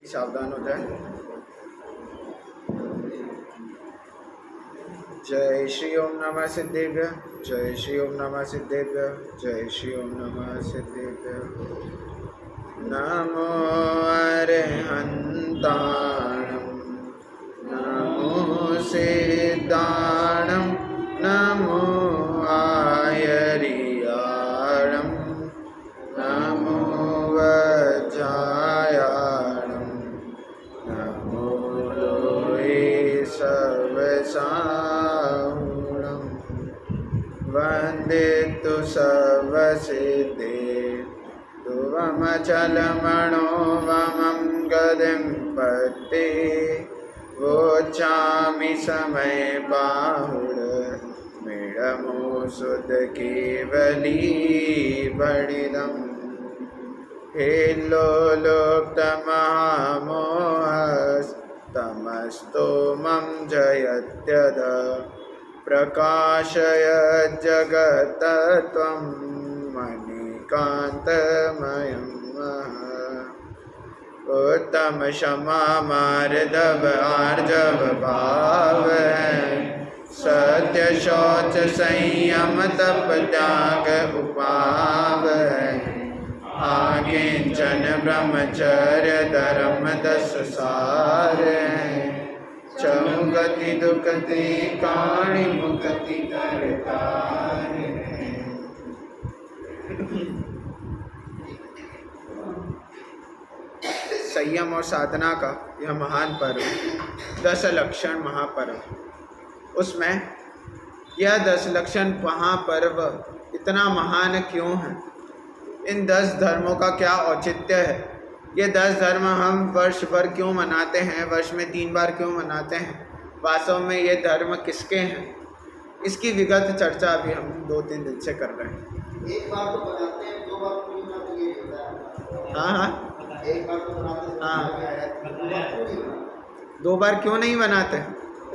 सावधान हो जाए। जय श्री ओम नमः सिद्धेभ्य, जय श्री ओम नमः सिद्धेभ्य, जय श्री ओम नमः सिद्धेभ्य। नमो अरहन्ताणं, नमो सिद्धाणं, नमो आयर्याणं, नमो वज्रायाणं, नमो लोहे सर्वसाहुणं, वन्दे तु सर्वसिद्धे ध्रुवमचलमणोवमं गतिं पत्ते वोचामि समय बाहुडमिडमो सुधकेवली बणिदम् हेल्लोलोक्तमहामोहस्तमस्तोमं जयत्यद प्रकाशयज्जगत्तत्त्वं मणिकान्तमयं उत्तम क्षमा मार्दव आर्जव भाव, सत्य शौच संयम तप त्याग उपाव, आकिंचन ब्रह्मचर्य धर्म 10 सार, चौगति दुखति काणि मुक्ति करतार। संयम और साधना का यह महान पर्व 10 लक्षण महापर्व, उसमें यह 10 लक्षण महापर्व इतना महान क्यों है? इन 10 धर्मों का क्या औचित्य है? ये 10 धर्म हम वर्ष भर क्यों मनाते हैं? वर्ष में 3 बार क्यों मनाते हैं? वास्तव में ये धर्म किसके हैं? इसकी विगत चर्चा अभी हम 2-3 दिन से कर रहे हैं। एक बार तो बनाते हैं, 2 बार क्यों बनाते हैं? हाँ, एक बार तो बनाते हैं, हाँ, 2 बार क्यों नहीं बनाते?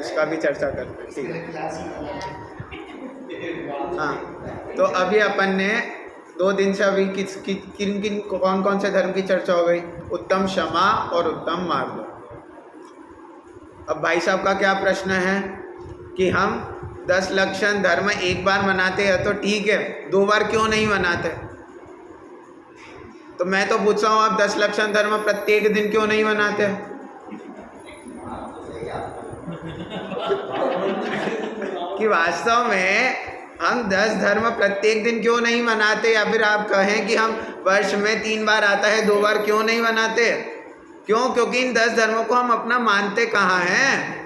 इसका भी चर्चा करते हैं, ठीक है। हाँ, तो अभी अपन ने 2 दिन से अभी किन किन कौन कौन से धर्म की चर्चा हो गई? उत्तम क्षमा और उत्तम मार्ग। अब भाई साहब का क्या प्रश्न है कि हम 10 लक्षण धर्म एक बार मनाते हैं तो ठीक है, 2 बार क्यों नहीं मनाते? तो मैं तो पूछ रहा हूँ, आप 10 लक्षण धर्म प्रत्येक दिन क्यों नहीं मनाते? कि वास्तव में हम 10 धर्म प्रत्येक दिन क्यों नहीं मनाते? या फिर आप कहें कि हम वर्ष में 3 बार आता है, 2 बार क्यों नहीं मनाते? क्यों? क्योंकि इन 10 धर्मों को हम अपना मानते कहाँ हैं?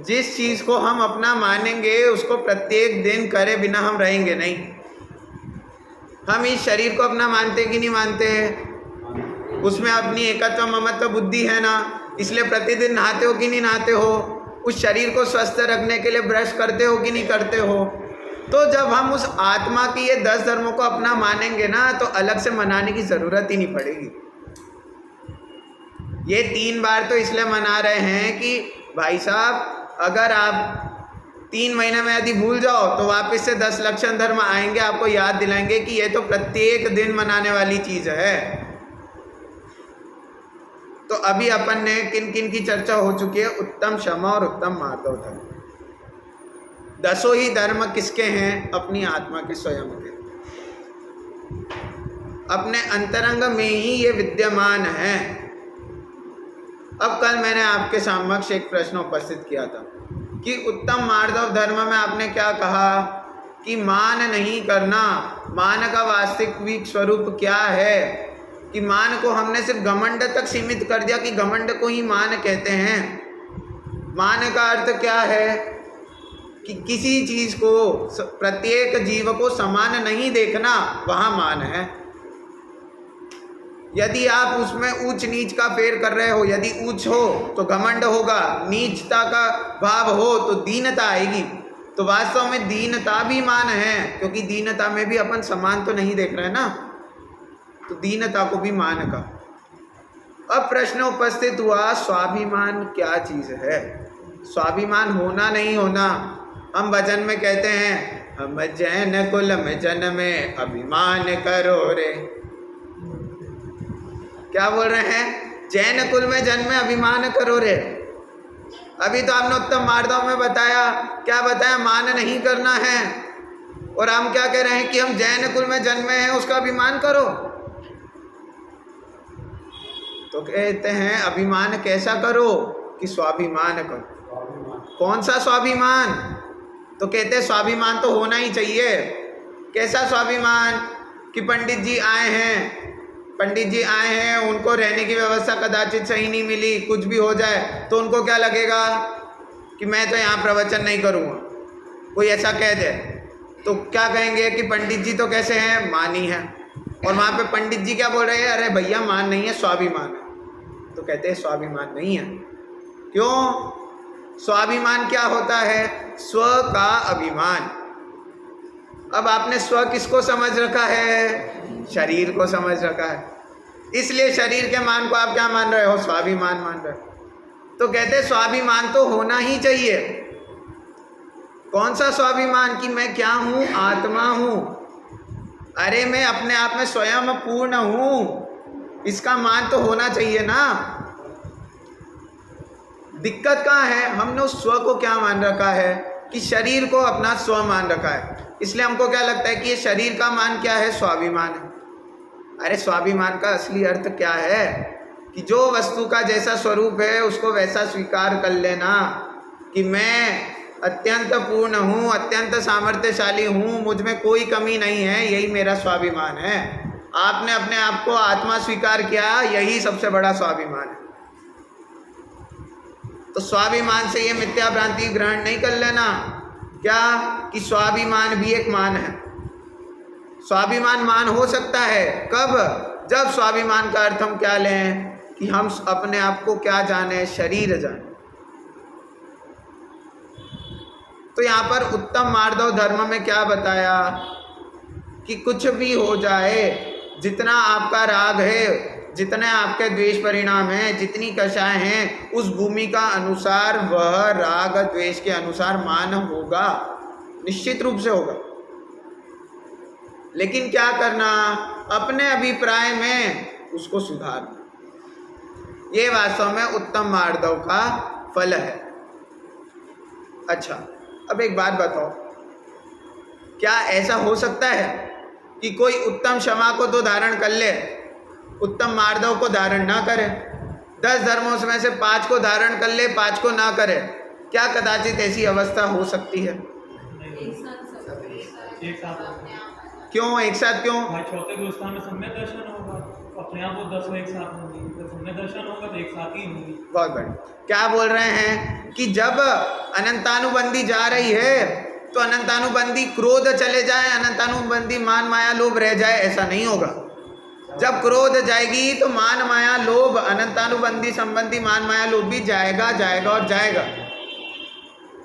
जिस चीज़ को हम अपना मानेंगे उसको प्रत्येक दिन करे बिना हम रहेंगे नहीं। हम इस शरीर को अपना मानते कि नहीं मानते? उसमें अपनी एकत्व ममत्व बुद्धि है ना, इसलिए प्रतिदिन नहाते हो कि नहीं नहाते हो? उस शरीर को स्वस्थ रखने के लिए ब्रश करते हो कि नहीं करते हो? तो जब हम उस आत्मा की ये 10 धर्मों को अपना मानेंगे ना, तो अलग से मनाने की ज़रूरत ही नहीं पड़ेगी। ये 3 बार तो इसलिए मना रहे हैं कि भाई साहब, अगर आप 3 महीने में यदि भूल जाओ तो वापस से 10 लक्षण धर्म आएंगे, आपको याद दिलाएंगे कि ये तो प्रत्येक दिन मनाने वाली चीज़ है। तो अभी अपन ने किन किन की चर्चा हो चुकी है? उत्तम क्षमा और उत्तम मार्गव धर्म। 10 ही धर्म किसके हैं? अपनी आत्मा के, स्वयं के, अपने अंतरंग में ही ये विद्यमान है। अब कल मैंने आपके समक्ष एक प्रश्न उपस्थित किया था कि उत्तम मार्गव धर्म में आपने क्या कहा कि मान नहीं करना, मान का वास्तविक स्वरूप क्या है? कि मान को हमने सिर्फ घमंड तक सीमित कर दिया कि घमंड को ही मान कहते हैं। मान का अर्थ क्या है? कि किसी चीज़ को, प्रत्येक जीव को समान नहीं देखना, वहाँ मान है। यदि आप उसमें ऊंच नीच का फेर कर रहे हो, यदि ऊंच हो तो घमंड होगा, नीचता का भाव हो तो दीनता आएगी। तो वास्तव में दीनता भी मान है, क्योंकि दीनता में भी अपन समान तो नहीं देख रहे हैं ना, तो दीनता को भी मान का। अब प्रश्न उपस्थित हुआ, स्वाभिमान क्या चीज़ है? स्वाभिमान होना नहीं होना? हम भजन में कहते हैं, हम जैन कुल में जन्मे अभिमान करो रे। क्या बोल रहे हैं? जैन कुल में जन्मे अभिमान करो रे। अभी तो आपने उत्तम मार्दव में बताया, क्या बताया? मान नहीं करना है। और हम क्या कह रहे हैं कि हम जैन कुल में जन्मे हैं, उसका अभिमान करो। तो कहते हैं अभिमान कैसा करो? कि स्वाभिमान करो। कौन सा स्वाभिमान? तो कहते हैं स्वाभिमान तो होना ही चाहिए। कैसा स्वाभिमान? कि पंडित जी आए हैं, उनको रहने की व्यवस्था कदाचित सही नहीं मिली, कुछ भी हो जाए तो उनको क्या लगेगा कि मैं तो यहाँ प्रवचन नहीं करूँगा। कोई ऐसा कह दे तो क्या कहेंगे कि पंडित जी तो कैसे हैं? मानी हैं। और वहाँ पे पंडित जी क्या बोल रहे हैं? अरे भैया मान नहीं है, स्वाभिमान है। तो कहते हैं स्वाभिमान नहीं है। क्यों? स्वाभिमान क्या होता है? स्व का अभिमान। अब आपने स्व किसको समझ रखा है? शरीर को समझ रखा है। इसलिए शरीर के मान को आप क्या मान रहे हो? स्वाभिमान मान रहे हो। तो कहते हैं स्वाभिमान तो होना ही चाहिए। कौन सा स्वाभिमान? कि मैं क्या हूँ? आत्मा हूँ। अरे मैं अपने आप में स्वयं पूर्ण हूँ, इसका मान तो होना चाहिए ना। दिक्कत कहाँ है? हमने उस स्व को क्या मान रखा है? कि शरीर को अपना स्व मान रखा है। इसलिए हमको क्या लगता है कि ये शरीर का मान क्या है? स्वाभिमान है। अरे स्वाभिमान का असली अर्थ क्या है? कि जो वस्तु का जैसा स्वरूप है उसको वैसा स्वीकार कर लेना कि मैं अत्यंत पूर्ण हूँ, अत्यंत सामर्थ्यशाली हूँ, मुझ में कोई कमी नहीं है, यही मेरा स्वाभिमान है। आपने अपने आप को आत्मा स्वीकार किया, यही सबसे बड़ा स्वाभिमान है। तो स्वाभिमान से ये मिथ्या भ्रांति ग्रहण नहीं कर लेना क्या कि स्वाभिमान भी एक मान है। स्वाभिमान मान हो सकता है कब? जब स्वाभिमान का अर्थ हम क्या लें कि हम अपने आप को क्या जाने? शरीर जाने। तो यहाँ पर उत्तम मार्दव धर्म में क्या बताया कि कुछ भी हो जाए, जितना आपका राग है, जितने आपके द्वेष परिणाम हैं, जितनी कषाएं हैं, उस भूमि का अनुसार वह राग द्वेष के अनुसार मान होगा, निश्चित रूप से होगा। लेकिन क्या करना? अपने अभिप्राय में उसको सुधारना। ये वास्तव में उत्तम मार्दव का फल है। अच्छा, अब एक बात बताओ, क्या ऐसा हो सकता है कि कोई उत्तम क्षमा को तो धारण कर ले, उत्तम मार्दव को धारण ना करे? 10 धर्मों में से 5 को धारण कर ले, 5 को ना करे। क्या कदाचित ऐसी अवस्था हो सकती है? क्यों एक साथ? क्यों? चौथे गुरुस्थान में सम्यक दर्शन होगा, अपने आप वो 10 एक साथ होंगे, तो सम्यक दर्शन होगा तो एक साथ ही होंगी। बहुत बढ़िया। क्या बोल रहे हैं कि जब अनंतानुबंधी जा रही है तो अनंतानुबंधी क्रोध चले जाए, अनंतानुबंधी मान माया लोभ रह जाए, ऐसा नहीं होगा। जब क्रोध जाएगी तो मान माया लोभ, अनंतानुबंधी संबंधी मान माया लोभ भी जाएगा और जाएगा।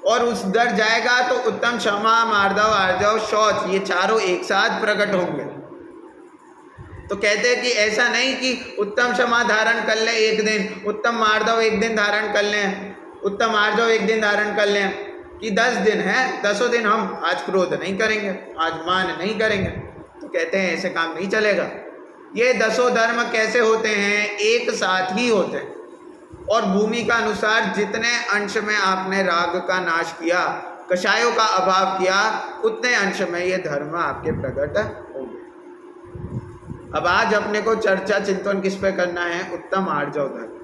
और उस दर जाएगा तो उत्तम क्षमा, मार्दव, आर्जव, शौच, ये चारों एक साथ प्रकट होंगे। तो कहते हैं कि ऐसा नहीं कि उत्तम क्षमा धारण कर लें एक दिन, उत्तम मार्दव एक दिन धारण कर लें, उत्तम आर्जव एक दिन धारण कर लें, कि 10 दिन है, 10 दिन हम आज क्रोध नहीं करेंगे, आज मान नहीं करेंगे। तो कहते हैं ऐसे काम नहीं चलेगा। ये 10 धर्म कैसे होते हैं? एक साथ ही होते हैं। और भूमि का अनुसार जितने अंश में आपने राग का नाश किया, कषायों का अभाव किया, उतने अंश में ये धर्म आपके प्रकट होंगे। अब आज अपने को चर्चा चिंतन किस पे करना है? उत्तम आर्जव धर्म।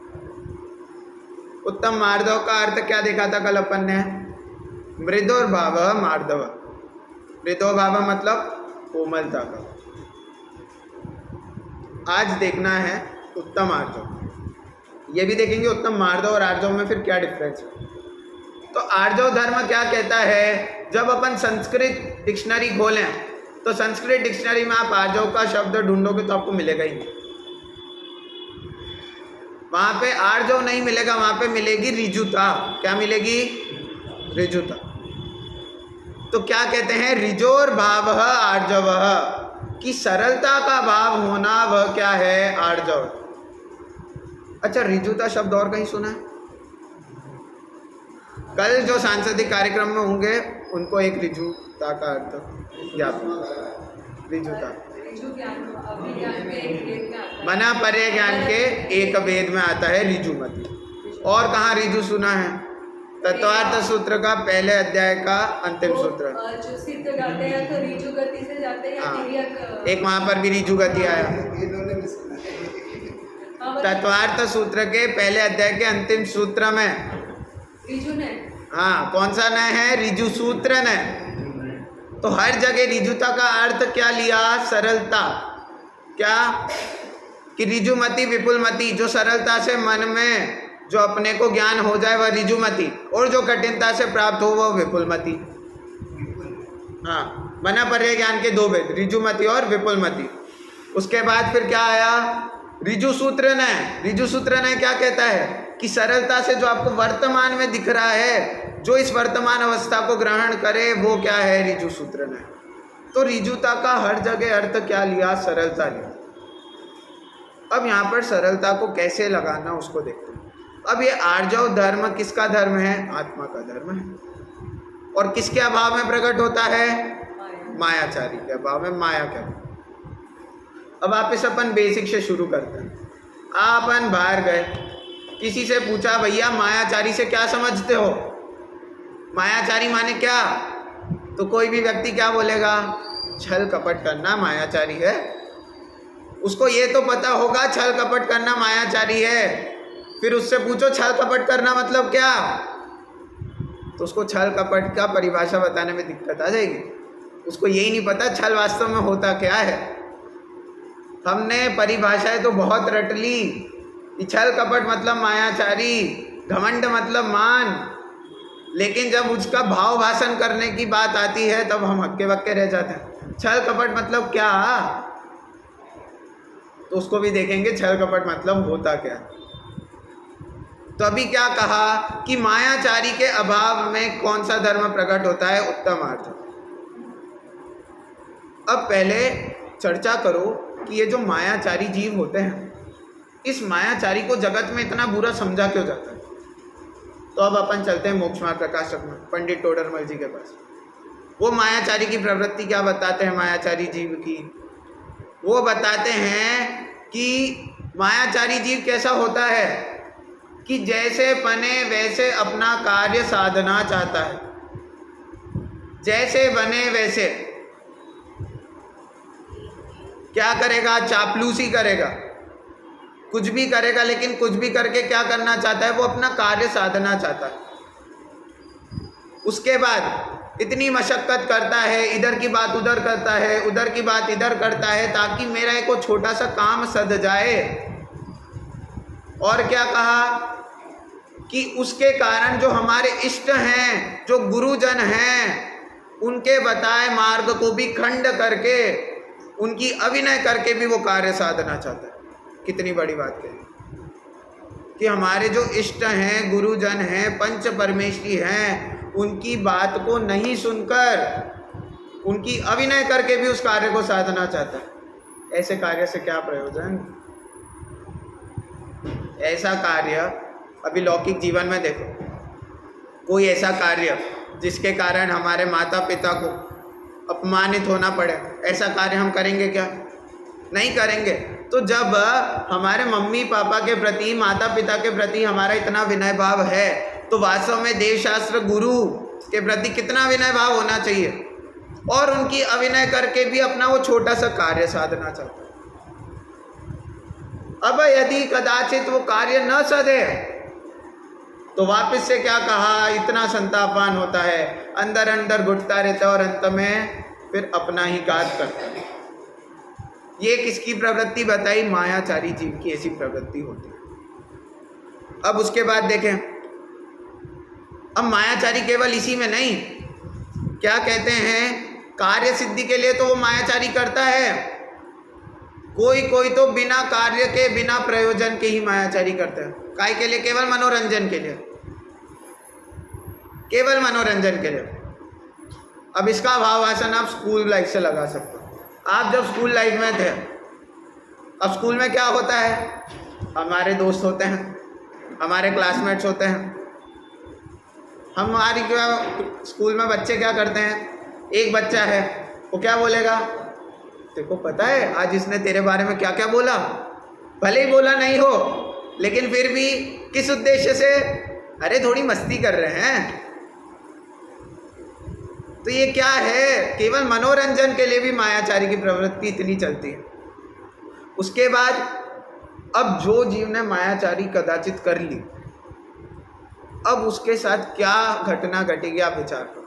उत्तम मार्दव का अर्थ क्या देखा था कल अपन ने? मृदोर्भाव मार्दव। मृदोर्भाव मतलब कोमलता का। आज देखना है उत्तम आर्जव। ये भी देखेंगे उत्तम मार्दव और आर्जव में फिर क्या डिफरेंस है। तो आर्जव धर्म क्या कहता है? जब अपन संस्कृत डिक्शनरी खोलें तो संस्कृत डिक्शनरी में आप आर्जव का शब्द ढूंढोगे तो आपको मिलेगा ही नहीं। वहां पे आर्जव नहीं मिलेगा, वहां पे मिलेगी ऋजुता। क्या मिलेगी? ऋजुता। तो क्या कहते हैं? ऋजोर भाव आर्जव, कि सरलता का भाव होना वह क्या है? आर्जव। अच्छा, ऋजुता शब्द और कहीं सुना है? कल जो सांस्कृतिक कार्यक्रम में होंगे उनको एक ऋजुता का अर्थ ज्ञात। ऋजुता ऋजु ज्ञान अभिज्ञान में एक वेद में आता है। मना पर्य ज्ञान के एक वेद में आता है ऋजुमति। और कहाँ ऋजु सुना है? तत्वार्थ सूत्र का पहले अध्याय का अंतिम वो, सूत्र। जो सिद्ध जाते हैं तो ऋजु गति से जाते हैं या हाँ, तिर्यक, एक वहां पर भी ऋजु गति आया। इन्होंने भी सुना है। तत्वार्थ सूत्र के पहले अध्याय के अंतिम सूत्र में ऋजु ने हाँ, कौन सा न है? ऋजु सूत्र न। तो हर जगह ऋजुता का अर्थ क्या लिया? सरलता। क्या? कि ऋजुमति विपुलमति, जो सरलता से मन में जो अपने को ज्ञान हो जाए वह ऋजुमति, और जो कठिनता से प्राप्त हो वह विपुलमति। हाँ, मना पर्य ज्ञान के दो भेद, ऋजुमति और विपुलमति। उसके बाद फिर क्या आया? ऋजु सूत्र न। ऋजु सूत्र न क्या कहता है? कि सरलता से जो आपको वर्तमान में दिख रहा है, जो इस वर्तमान अवस्था को ग्रहण करे, वो क्या है? ऋजु सूत्र न। तो ऋजुता का हर जगह अर्थ क्या लिया? सरलता लिया। अब यहाँ पर सरलता को कैसे लगाना उसको देखते हैं। अब ये आर्जव धर्म किसका धर्म है? आत्मा का धर्म है। और किसके अभाव में प्रकट होता है? मायाचारी के अभाव में, माया के अभाव। अब आप इस अपन बेसिक से शुरू करते हैं। अपन बाहर गए, किसी से पूछा भैया मायाचारी से क्या समझते हो? मायाचारी माने क्या? तो कोई भी व्यक्ति क्या बोलेगा? छल कपट करना मायाचारी है। उसको ये तो पता होगा छल कपट करना मायाचारी है। फिर उससे पूछो छल कपट करना मतलब क्या, तो उसको छल कपट का परिभाषा बताने में दिक्कत आ जाएगी। उसको यही नहीं पता छल वास्तव में होता क्या है। हमने परिभाषाएं तो बहुत रट ली कि छल कपट मतलब मायाचारी, घमंड मतलब मान, लेकिन जब उसका भाव भाषण करने की बात आती है तब हम हक्के बक्के रह जाते हैं। छल कपट मतलब क्या, तो उसको भी देखेंगे छल कपट मतलब होता क्या। तो अभी क्या कहा कि मायाचारी के अभाव में कौन सा धर्म प्रकट होता है? उत्तम आर्थ। अब पहले चर्चा करो कि ये जो मायाचारी जीव होते हैं, इस मायाचारी को जगत में इतना बुरा समझा क्यों जाता है। तो अब अपन चलते हैं मोक्ष मार्ग प्रकाशक में पंडित टोडरमल जी के पास। वो मायाचारी की प्रवृत्ति क्या बताते हैं मायाचारी जीव की? वो बताते हैं कि मायाचारी जीव कैसा होता है कि जैसे बने वैसे अपना कार्य साधना चाहता है, जैसे बने वैसे क्या करेगा? चापलूसी करेगा, कुछ भी करेगा, लेकिन कुछ भी करके क्या करना चाहता है? वो अपना कार्य साधना चाहता है। उसके बाद इतनी मशक्कत करता है, इधर की बात उधर करता है, उधर की बात इधर करता है, ताकि मेरा एक वो छोटा सा काम सध जाए। और क्या कहा कि उसके कारण जो हमारे इष्ट हैं, जो गुरुजन हैं, उनके बताए मार्ग को भी खंड करके, उनकी अभिनय करके भी वो कार्य साधना चाहता है। कितनी बड़ी बात है कि हमारे जो इष्ट हैं, गुरुजन हैं, पंच परमेष्ठी हैं, उनकी बात को नहीं सुनकर उनकी अभिनय करके भी उस कार्य को साधना चाहता है। ऐसे कार्य से क्या प्रयोजन? ऐसा कार्य अभी लौकिक जीवन में देखो, कोई ऐसा कार्य जिसके कारण हमारे माता पिता को अपमानित होना पड़े, ऐसा कार्य हम करेंगे क्या? नहीं करेंगे। तो जब हमारे मम्मी पापा के प्रति, माता पिता के प्रति हमारा इतना विनय भाव है, तो वास्तव में देव शास्त्र गुरु के प्रति कितना विनय भाव होना चाहिए। और उनकी अभिनय करके भी अपना वो छोटा सा कार्य साधना चाहता है। अब यदि कदाचित वो कार्य न सधे तो वापस से क्या कहा? इतना संतापान होता है, अंदर अंदर घुटता रहता है और अंत में फिर अपना ही घात करता है। ये किसकी प्रवृत्ति बताई? मायाचारी जीव की ऐसी प्रवृत्ति होती है। अब उसके बाद देखें, अब मायाचारी केवल इसी में नहीं, क्या कहते हैं, कार्य सिद्धि के लिए तो वो मायाचारी करता है। कोई कोई तो बिना कार्य के, बिना प्रयोजन के ही मायाचारी करता है। काय के लिए? केवल मनोरंजन के लिए, केवल मनोरंजन के लिए। अब इसका भाव भाषण आप स्कूल लाइफ से लगा सकते हो। आप जब स्कूल लाइफ में थे, अब स्कूल में क्या होता है? हमारे दोस्त होते हैं, हमारे क्लासमेट्स होते हैं। हमारी स्कूल में बच्चे क्या करते हैं? एक बच्चा है, वो क्या बोलेगा? तेरे को पता है आज इसने तेरे बारे में क्या क्या बोला? भले ही बोला नहीं हो, लेकिन फिर भी किस उद्देश्य से? अरे थोड़ी मस्ती कर रहे हैं। तो ये क्या है? केवल मनोरंजन के लिए भी मायाचारी की प्रवृत्ति इतनी चलती है। उसके बाद अब जो जीव ने मायाचारी कदाचित कर ली, अब उसके साथ क्या घटना घटेगी आप विचार करो।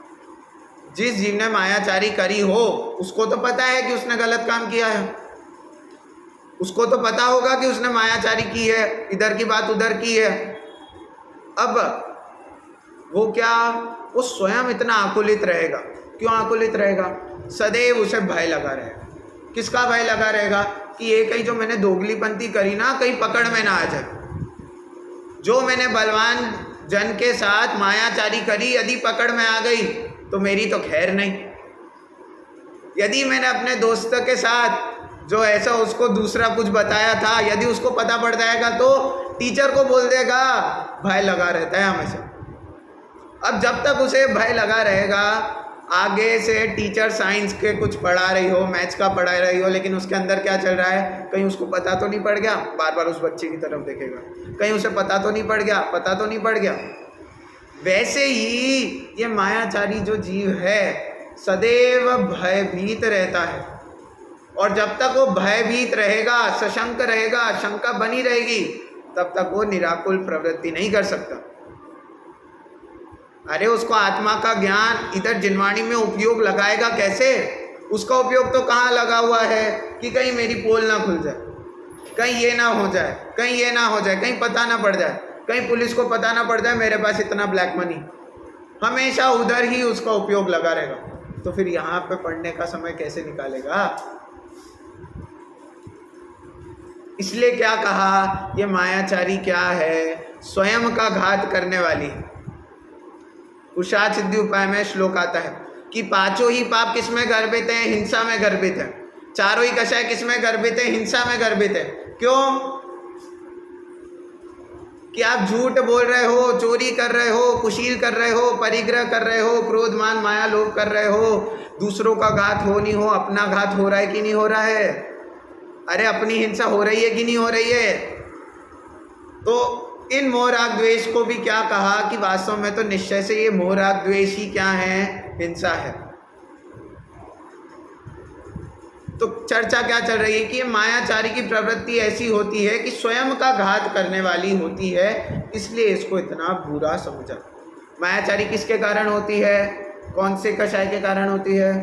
जिस जीव ने मायाचारी करी हो उसको तो पता है कि उसने गलत काम किया है, उसको तो पता होगा कि उसने मायाचारी की है, इधर की बात उधर की है। अब वो क्या, वो स्वयं इतना आकुलित रहेगा। क्यों आकुलित रहेगा? सदैव उसे भय लगा रहेगा। किसका भय लगा रहेगा? कि ये कहीं जो मैंने दोगलीपंथी करी ना, कहीं पकड़ में ना आ जाए। जो मैंने बलवान जन के साथ मायाचारी करी यदि पकड़ में आ गई तो मेरी तो खैर नहीं। यदि मैंने अपने दोस्त के साथ जो ऐसा उसको दूसरा कुछ बताया था, यदि उसको पता पड़ जाएगा तो टीचर को बोल देगा। भय लगा रहता है हमेशा। अब जब तक उसे भय लगा रहेगा, आगे से टीचर साइंस के कुछ पढ़ा रही हो, मैथ्स का पढ़ा रही हो, लेकिन उसके अंदर क्या चल रहा है कहीं उसको पता तो नहीं पड़ गया, बार बार उस बच्चे की तरफ देखेगा, कहीं उसे पता तो नहीं पड़ गया, पता तो नहीं पड़ गया। वैसे ही ये मायाचारी जो जीव है सदैव भयभीत रहता है, और जब तक वो भयभीत रहेगा, सशंक रहेगा, शंका बनी रहेगी, तब तक वो निराकुल प्रवृत्ति नहीं कर सकता। अरे उसको आत्मा का ज्ञान इधर जिनवाणी में उपयोग लगाएगा कैसे? उसका उपयोग तो कहाँ लगा हुआ है कि कहीं मेरी पोल ना खुल जाए, कहीं ये ना हो जाए, कहीं ये ना हो जाए, कहीं पता ना पड़ जाए, कहीं पुलिस को पता ना पड़ जाए मेरे पास इतना ब्लैक मनी। हमेशा उधर ही उसका उपयोग लगा रहेगा। तो फिर यहाँ पे पढ़ने का समय कैसे निकालेगा? इसलिए क्या कहा, ये मायाचारी क्या है? स्वयं का घात करने वाली है। पुरुषार्थ सिद्धि उपाय में श्लोक आता है कि पांचों ही पाप किस में गर्भित हैं? हिंसा में गर्भित है। चारों ही कषाय किस में गर्भित है? हिंसा में गर्भित है। क्यों? कि आप झूठ बोल रहे हो, चोरी कर रहे हो, कुशील कर रहे हो, परिग्रह कर रहे हो, क्रोध मान माया लोभ कर रहे हो, दूसरों का घात हो नहीं हो, अपना घात हो रहा है कि नहीं हो रहा है? अरे अपनी हिंसा हो रही है कि नहीं हो रही है? तो इन मोह राग द्वेष को भी क्या कहा कि वास्तव में तो निश्चय से ये मोह राग द्वेष ही क्या है? हिंसा है। तो चर्चा क्या चल रही है कि ये मायाचारी की प्रवृत्ति ऐसी होती है कि स्वयं का घात करने वाली होती है, इसलिए इसको इतना बुरा समझा। मायाचारी किसके कारण होती है? कौन से कषाय के कारण होती है?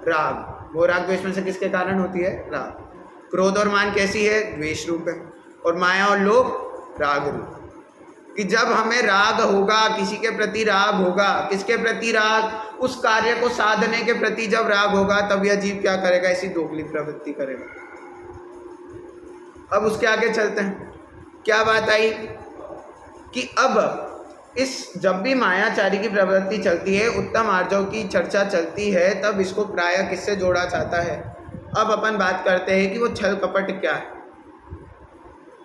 राग। मोह राग द्वेष में से किसके कारण होती है? राग। क्रोध और मान कैसी है? द्वेष रूप है। और माया और लोभ राग रूप। कि जब हमें राग होगा, किसी के प्रति राग होगा, किसके प्रति राग? उस कार्य को साधने के प्रति जब राग होगा तब यह जीव क्या करेगा? ऐसी दोगली प्रवृत्ति करेगा। अब उसके आगे चलते हैं। क्या बात आई कि अब इस जब भी मायाचारी की प्रवृत्ति चलती है, उत्तम आर्जव की चर्चा चलती है, तब इसको प्रायः किससे जोड़ा जाता है? अब अपन बात करते हैं कि वो छल कपट क्या है।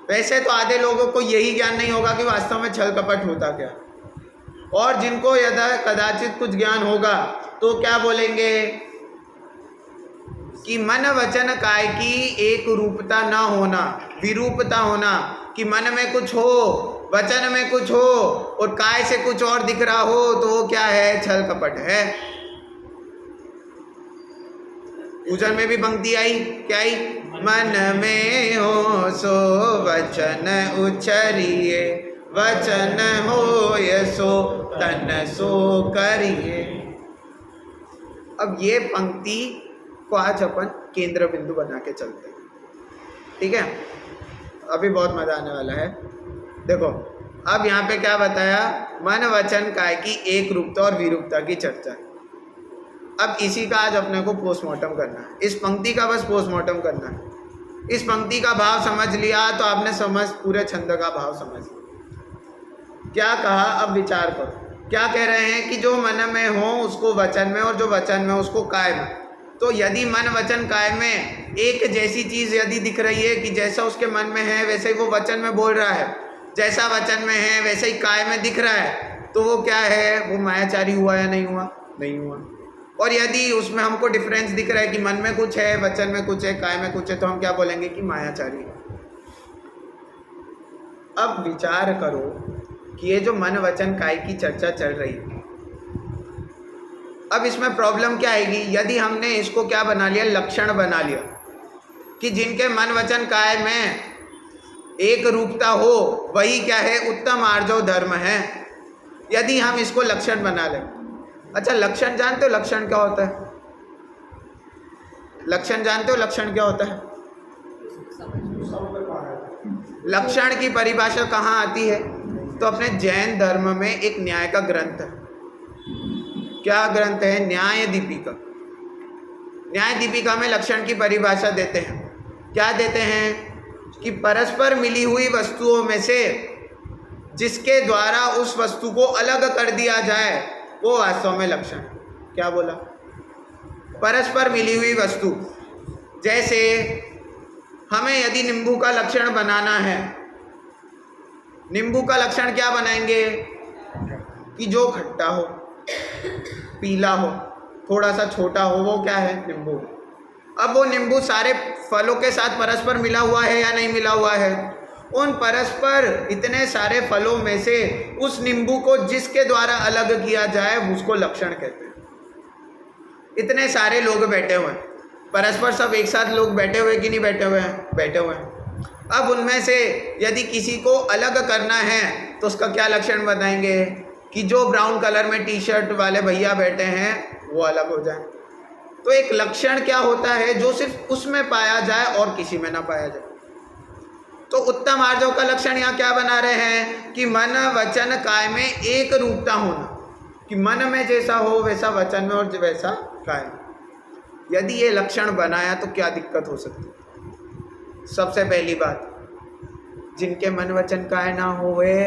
वैसे तो आधे लोगों को यही ज्ञान नहीं होगा कि वास्तव में छल कपट होता क्या, और जिनको यदा कदाचित कुछ ज्ञान होगा तो क्या बोलेंगे कि मन वचन काय की एक रूपता न होना, विरूपता होना, कि मन में कुछ हो, वचन में कुछ हो और काय से कुछ और दिख रहा हो, तो वो क्या है? छल कपट है। पूजन में भी पंक्ति आई, क्या आई? मन में हो सो वचन उच्चरिए, वचन हो सो तन सो करिए। अब ये पंक्ति को आज अपन केंद्र बिंदु बना के चलते हैं, ठीक है? अभी बहुत मजा आने वाला है। देखो अब यहाँ पे क्या बताया? मन वचन काय की एक रूपता और विरूपता की चर्चा। अब इसी का आज अपने को पोस्टमार्टम करना है। इस पंक्ति का बस पोस्टमार्टम करना है। इस पंक्ति का भाव समझ लिया तो आपने समझ पूरे छंद का भाव समझ लिया। क्या कहा? अब विचार करो। क्या कह रहे हैं कि जो मन में हो उसको वचन में, और जो वचन में उसको काय में। तो यदि मन वचन काय में एक जैसी चीज़ यदि दिख रही है कि जैसा उसके मन में है वैसे ही वो वचन में बोल रहा है, जैसा वचन में है वैसे ही काय में दिख रहा है, तो वो क्या है? वो मायाचारी हुआ या नहीं हुआ? नहीं हुआ। और यदि उसमें हमको डिफरेंस दिख रहा है कि मन में कुछ है, वचन में कुछ है, काय में कुछ है, तो हम क्या बोलेंगे कि मायाचारी है। अब विचार करो कि ये जो मन वचन काय की चर्चा चल रही है, अब इसमें प्रॉब्लम क्या आएगी? यदि हमने इसको क्या बना लिया, लक्षण बना लिया कि जिनके मन वचन काय में एक रूपता हो वही क्या है, उत्तम आर्जव धर्म है। यदि हम इसको लक्षण बना लें, अच्छा लक्षण जानते हो लक्षण क्या होता है? लक्षण जानते हो लक्षण क्या होता है? लक्षण की परिभाषा कहाँ आती है? तो अपने जैन धर्म में एक न्याय का ग्रंथ है। क्या ग्रंथ है? न्याय दीपिका। न्याय दीपिका में लक्षण की परिभाषा देते हैं। क्या देते हैं? कि परस्पर मिली हुई वस्तुओं में से जिसके द्वारा उस वस्तु को अलग कर दिया जाए वो वास्तव में लक्षण। क्या बोला? परस्पर मिली हुई वस्तु। जैसे हमें यदि नींबू का लक्षण बनाना है, नींबू का लक्षण क्या बनाएंगे? कि जो खट्टा हो, पीला हो, थोड़ा सा छोटा हो, वो क्या है? नींबू। अब वो नींबू सारे फलों के साथ परस्पर मिला हुआ है या नहीं मिला हुआ है? उन परस्पर इतने सारे फलों में से उस नींबू को जिसके द्वारा अलग किया जाए उसको लक्षण कहते हैं। इतने सारे लोग बैठे हुए हैं, परस्पर सब एक साथ लोग बैठे हुए कि नहीं बैठे हुए हैं? बैठे हुए हैं। अब उनमें से यदि किसी को अलग करना है तो उसका क्या लक्षण बताएंगे? कि जो ब्राउन कलर में टी शर्ट वाले भैया बैठे हैं वो अलग हो जाए। तो एक लक्षण क्या होता है? जो सिर्फ उसमें पाया जाए और किसी में ना पाया जाए। तो उत्तम आर्जव का लक्षण यहाँ क्या बना रहे हैं? कि मन वचन काय में एक रूपता होना, कि मन में जैसा हो वैसा वचन में और वैसा काय में। यदि ये लक्षण बनाया तो क्या दिक्कत हो सकती है? सबसे पहली बात, जिनके मन वचन काय ना होवे,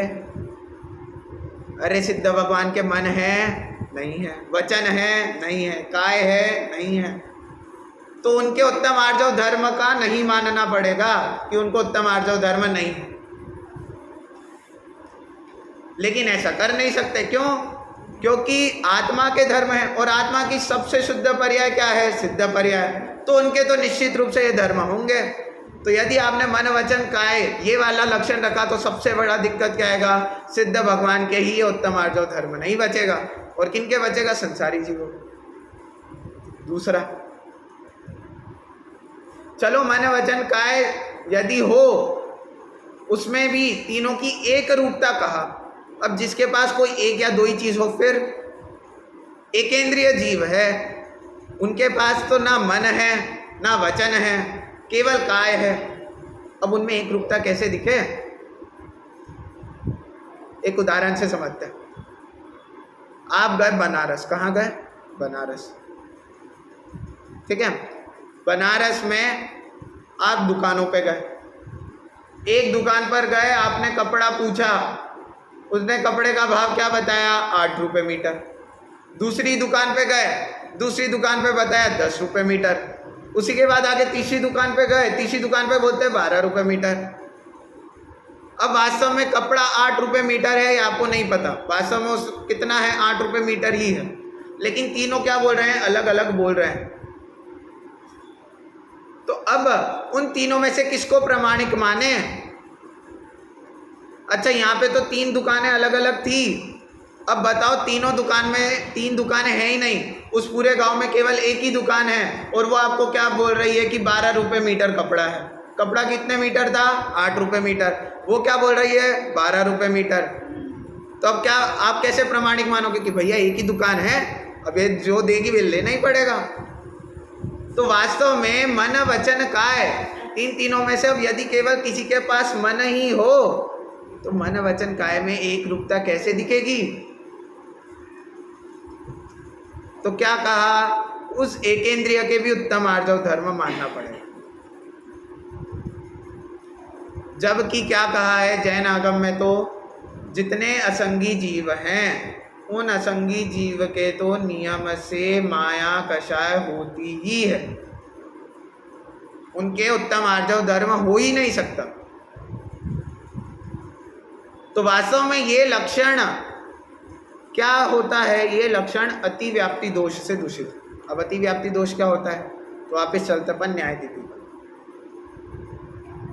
अरे सिद्ध भगवान के मन है नहीं है, वचन है नहीं है, काय है नहीं है, तो उनके उत्तम आर्जव धर्म का नहीं मानना पड़ेगा कि उनको उत्तम आर्जव धर्म नहीं है। लेकिन ऐसा कर नहीं सकते। क्यों? क्योंकि आत्मा के धर्म है और आत्मा की सबसे शुद्ध पर्याय क्या है? सिद्ध पर्याय। तो उनके तो निश्चित रूप से ये धर्म होंगे। तो यदि आपने मन वचन काय ये वाला लक्षण रखा तो सबसे बड़ा दिक्कत क्या आएगा? सिद्ध भगवान के ही उत्तम आर्जव धर्म नहीं बचेगा। और किनके बचेगा? संसारी जीवों। दूसरा, चलो मन वचन काय यदि हो, उसमें भी तीनों की एक रूपता कहा। अब जिसके पास कोई एक या दो ही चीज हो, फिर एकेंद्रिय जीव है, उनके पास तो ना मन है ना वचन है, केवल काय है। अब उनमें एक रूपता कैसे दिखे? एक उदाहरण से समझते हैं। आप गए बनारस। कहाँ गए? बनारस। ठीक है। बनारस में आप दुकानों पे गए। एक दुकान पर गए, आपने कपड़ा पूछा, उसने कपड़े का भाव क्या बताया? 8 रुपये मीटर। दूसरी दुकान पे गए, दूसरी दुकान पे बताया 10 रुपये मीटर। उसी के बाद आगे तीसरी दुकान पे गए, तीसरी दुकान पे बोलते 12 रुपये मीटर। अब वास्तव में कपड़ा 8 रुपये मीटर है, ये आपको नहीं पता, वास्तव में कितना है? 8 रुपये मीटर ही है। लेकिन तीनों क्या बोल रहे हैं? अलग अलग बोल रहे हैं। तो अब उन तीनों में से किसको प्रमाणिक माने? अच्छा, यहाँ पे तो 3 दुकानें अलग अलग थी। अब बताओ, तीनों दुकान में 3 दुकानें हैं ही नहीं, उस पूरे गांव में केवल एक ही दुकान है और वो आपको क्या बोल रही है कि 12 रुपये मीटर कपड़ा है। कपड़ा कितने मीटर था? 8 रुपये मीटर। वो क्या बोल रही है? 12 रुपये मीटर। तो अब क्या आप कैसे प्रमाणिक मानोगे कि भैया एक ही दुकान है, अब ये जो देगी वे लेना ही पड़ेगा? तो वास्तव में मन वचन काय, इन तीनों में से अब यदि केवल किसी के पास मन ही हो तो मन वचन काय में एक रूपता कैसे दिखेगी? तो क्या कहा? उस एकेंद्रिय के भी उत्तम आर्जव धर्म मानना पड़ेगा। जबकि क्या कहा है जैन आगम में? तो जितने असंगी जीव हैं उन असंगी जीव के तो नियम से माया कषाय होती ही है, उनके उत्तम आर्जव धर्म हो ही नहीं सकता। तो वास्तव में ये लक्षण क्या होता है? ये लक्षण अतिव्याप्ति दोष से दूषित है। अब अतिव्याप्ति दोष क्या होता है? तो वापिस चलते अपन न्याय दीपिका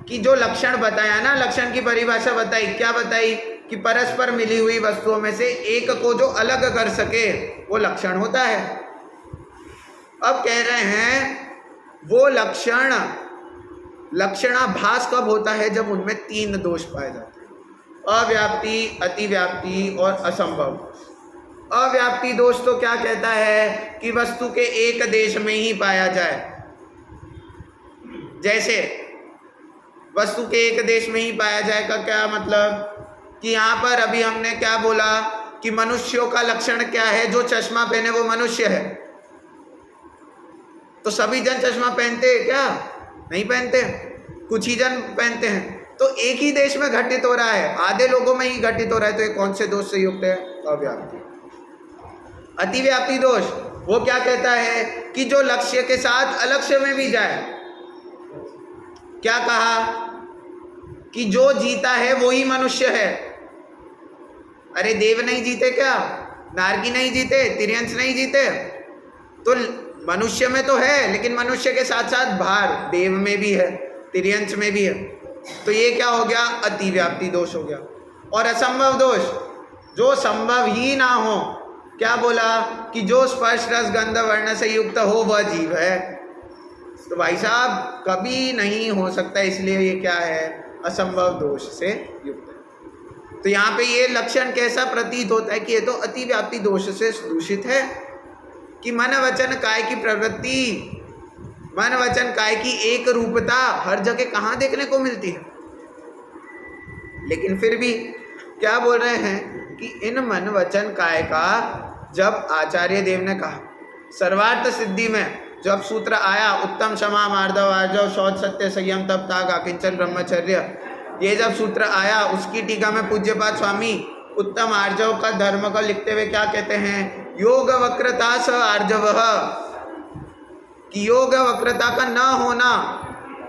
कि जो लक्षण बताया ना, लक्षण की परिभाषा बताई, क्या बताई कि परस्पर मिली हुई वस्तुओं में से एक को जो अलग कर सके वो लक्षण होता है। अब कह रहे हैं वो लक्षणाभास कब होता है? जब उनमें 3 दोष पाए जाते हैं, अव्याप्ति, अतिव्याप्ति और असंभव। अव्याप्ति दोष तो क्या कहता है कि वस्तु के एक देश में ही पाया जाए। जैसे वस्तु के एक देश में ही पाया जाए का क्या मतलब कि यहाँ पर अभी हमने क्या बोला कि मनुष्यों का लक्षण क्या है? जो चश्मा पहने वो मनुष्य है। तो सभी जन चश्मा पहनते हैं क्या? नहीं पहनते, कुछ ही जन पहनते हैं। तो एक ही देश में घटित हो रहा है, आधे लोगों में ही घटित हो रहा है। तो ये कौन से दोष से युक्त है? अव्याप्ति। अतिव्याप्ति दोष वो क्या कहता है कि जो लक्ष्य के साथ अलक्ष्य में भी जाए। क्या कहा कि जो जीता है वो ही मनुष्य है। अरे देव नहीं जीते क्या? नारकी नहीं जीते, तिर्यंस नहीं जीते? तो मनुष्य में तो है, लेकिन मनुष्य के साथ साथ बाहर देव में भी है, तिर्यंस में भी है। तो ये क्या हो गया? अतिव्याप्ति दोष हो गया। और असंभव दोष, जो संभव ही ना हो। क्या बोला कि जो स्पर्श रस गंध वर्ण से युक्त हो वह जीव है। तो भाई साहब कभी नहीं हो सकता, इसलिए ये क्या है? असंभव दोष से युक्त है। तो यहाँ पे ये लक्षण कैसा प्रतीत होता है कि ये तो अतिव्याप्ति दोष से दूषित है कि मन वचन काय की प्रवृत्ति, मन वचन काय की एक रूपता हर जगह कहाँ देखने को मिलती है। लेकिन फिर भी क्या बोल रहे हैं कि इन मन वचन काय का जब आचार्य देव ने कहा सर्वार्थ सिद्धि में जब सूत्र आया उत्तम क्षमा मार्दव आर्जव शौच सत्य संयम तप ताग अकिंचन ब्रह्मचर्य, ये जब सूत्र आया उसकी टीका में पूज्यपाद स्वामी उत्तम आर्जव का धर्म को लिखते हुए क्या कहते हैं? योग वक्रता स आर्जव, कि योग वक्रता का न होना,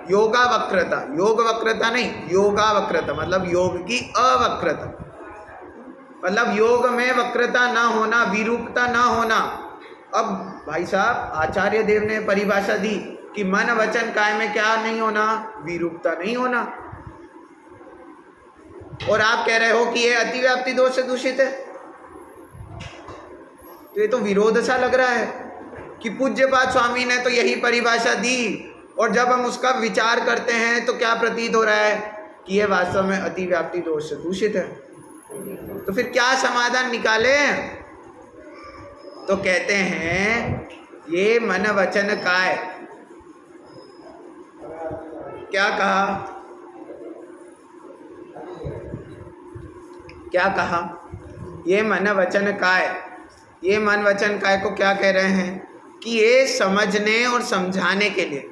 योगा वक्रता, योग वक्रता नहीं, योगा वक्रता मतलब योग की अवक्रता, मतलब योग में वक्रता ना होना, विरूपता ना होना। अब भाई साहब आचार्य देव ने परिभाषा दी कि मन वचन काय में क्या नहीं होना? विरूपता नहीं होना। और आप कह रहे हो कि ये अतिव्याप्ति दोष से दूषित है। तो ये तो विरोध सा लग रहा है कि पूज्यपाद स्वामी ने तो यही परिभाषा दी और जब हम उसका विचार करते हैं तो क्या प्रतीत हो रहा है कि ये वास्तव में अतिव्याप्ति दोष से दूषित है। तो फिर क्या समाधान निकाले? तो कहते हैं ये मन वचन काय, क्या कहा? क्या कहा? ये मन वचन काय, ये मन वचन काय को क्या कह रहे हैं कि ये समझने और समझाने के लिए।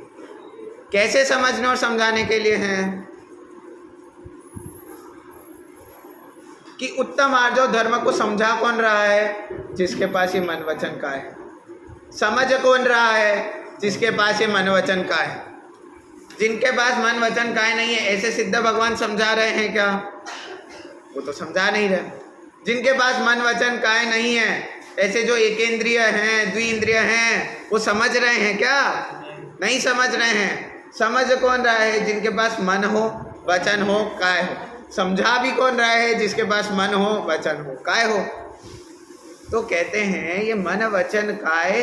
कैसे समझने और समझाने के लिए हैं कि उत्तम आर्जव धर्म को समझा कौन रहा है? जिसके पास ये मन वचन काय है। समझ कौन रहा है? जिसके पास ये मन वचन काय है। जिनके पास मन वचन काय नहीं है, ऐसे सिद्ध भगवान समझा रहे हैं क्या? वो तो समझा नहीं रहे। जिनके पास मन वचन काय नहीं है, ऐसे जो एकेंद्रिय हैं, द्विइंद्रिय हैं, वो समझ रहे हैं क्या? नहीं समझ रहे हैं। समझ कौन रहा है? जिनके पास मन हो, वचन हो, काय हो। समझा भी कौन रहा है? जिसके पास मन हो, वचन हो, काय हो। तो कहते हैं ये मन वचन काय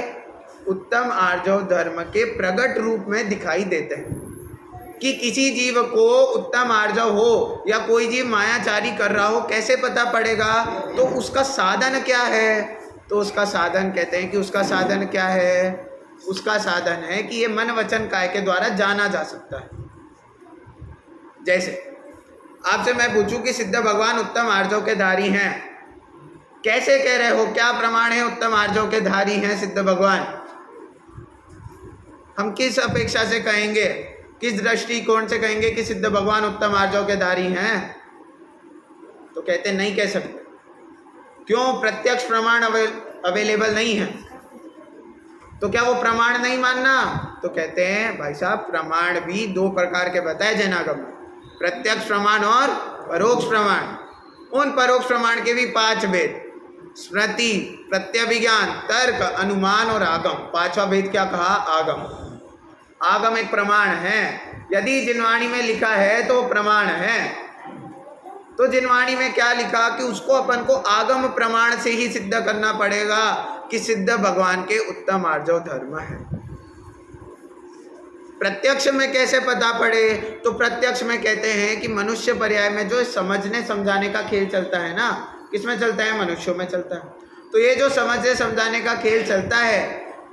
उत्तम आर्जव धर्म के प्रगट रूप में दिखाई देते हैं कि किसी जीव को उत्तम आर्जव हो या कोई जीव मायाचारी कर रहा हो, कैसे पता पड़ेगा? तो उसका साधन क्या है? तो उसका साधन कहते हैं कि उसका साधन क्या है? उसका साधन है कि ये मन वचन काय के द्वारा जाना जा सकता है। जैसे आपसे मैं पूछूं कि सिद्ध भगवान उत्तम आर्जव के धारी हैं, कैसे कह रहे हो? क्या प्रमाण है उत्तम आर्जव के धारी हैं सिद्ध भगवान? हम किस अपेक्षा से कहेंगे, किस दृष्टिकोण से कहेंगे कि सिद्ध भगवान उत्तम आर्जव के धारी हैं? तो कहते नहीं कह सकते। क्यों? प्रत्यक्ष प्रमाण अवेलेबल नहीं है। तो क्या वो प्रमाण नहीं मानना? तो कहते हैं भाई साहब प्रमाण भी 2 प्रकार के बताए जैनागम में, प्रत्यक्ष प्रमाण और परोक्ष प्रमाण। उन परोक्ष प्रमाण के भी 5 भेद। स्मृति, प्रत्यभिज्ञान, तर्क, अनुमान और आगम। पांचवा भेद क्या कहा? आगम। आगम एक प्रमाण है। यदि जिनवाणी में लिखा है तो प्रमाण है। तो जिनवाणी में क्या लिखा कि उसको अपन को आगम प्रमाण से ही सिद्ध करना पड़ेगा कि सिद्ध भगवान के उत्तम आर्जव धर्म है। प्रत्यक्ष में कैसे पता पड़े? तो प्रत्यक्ष में कहते हैं कि मनुष्य पर्याय में जो समझने समझाने का खेल चलता है ना, किसमें चलता है? मनुष्यों में चलता है। तो ये जो समझने समझाने का खेल चलता है,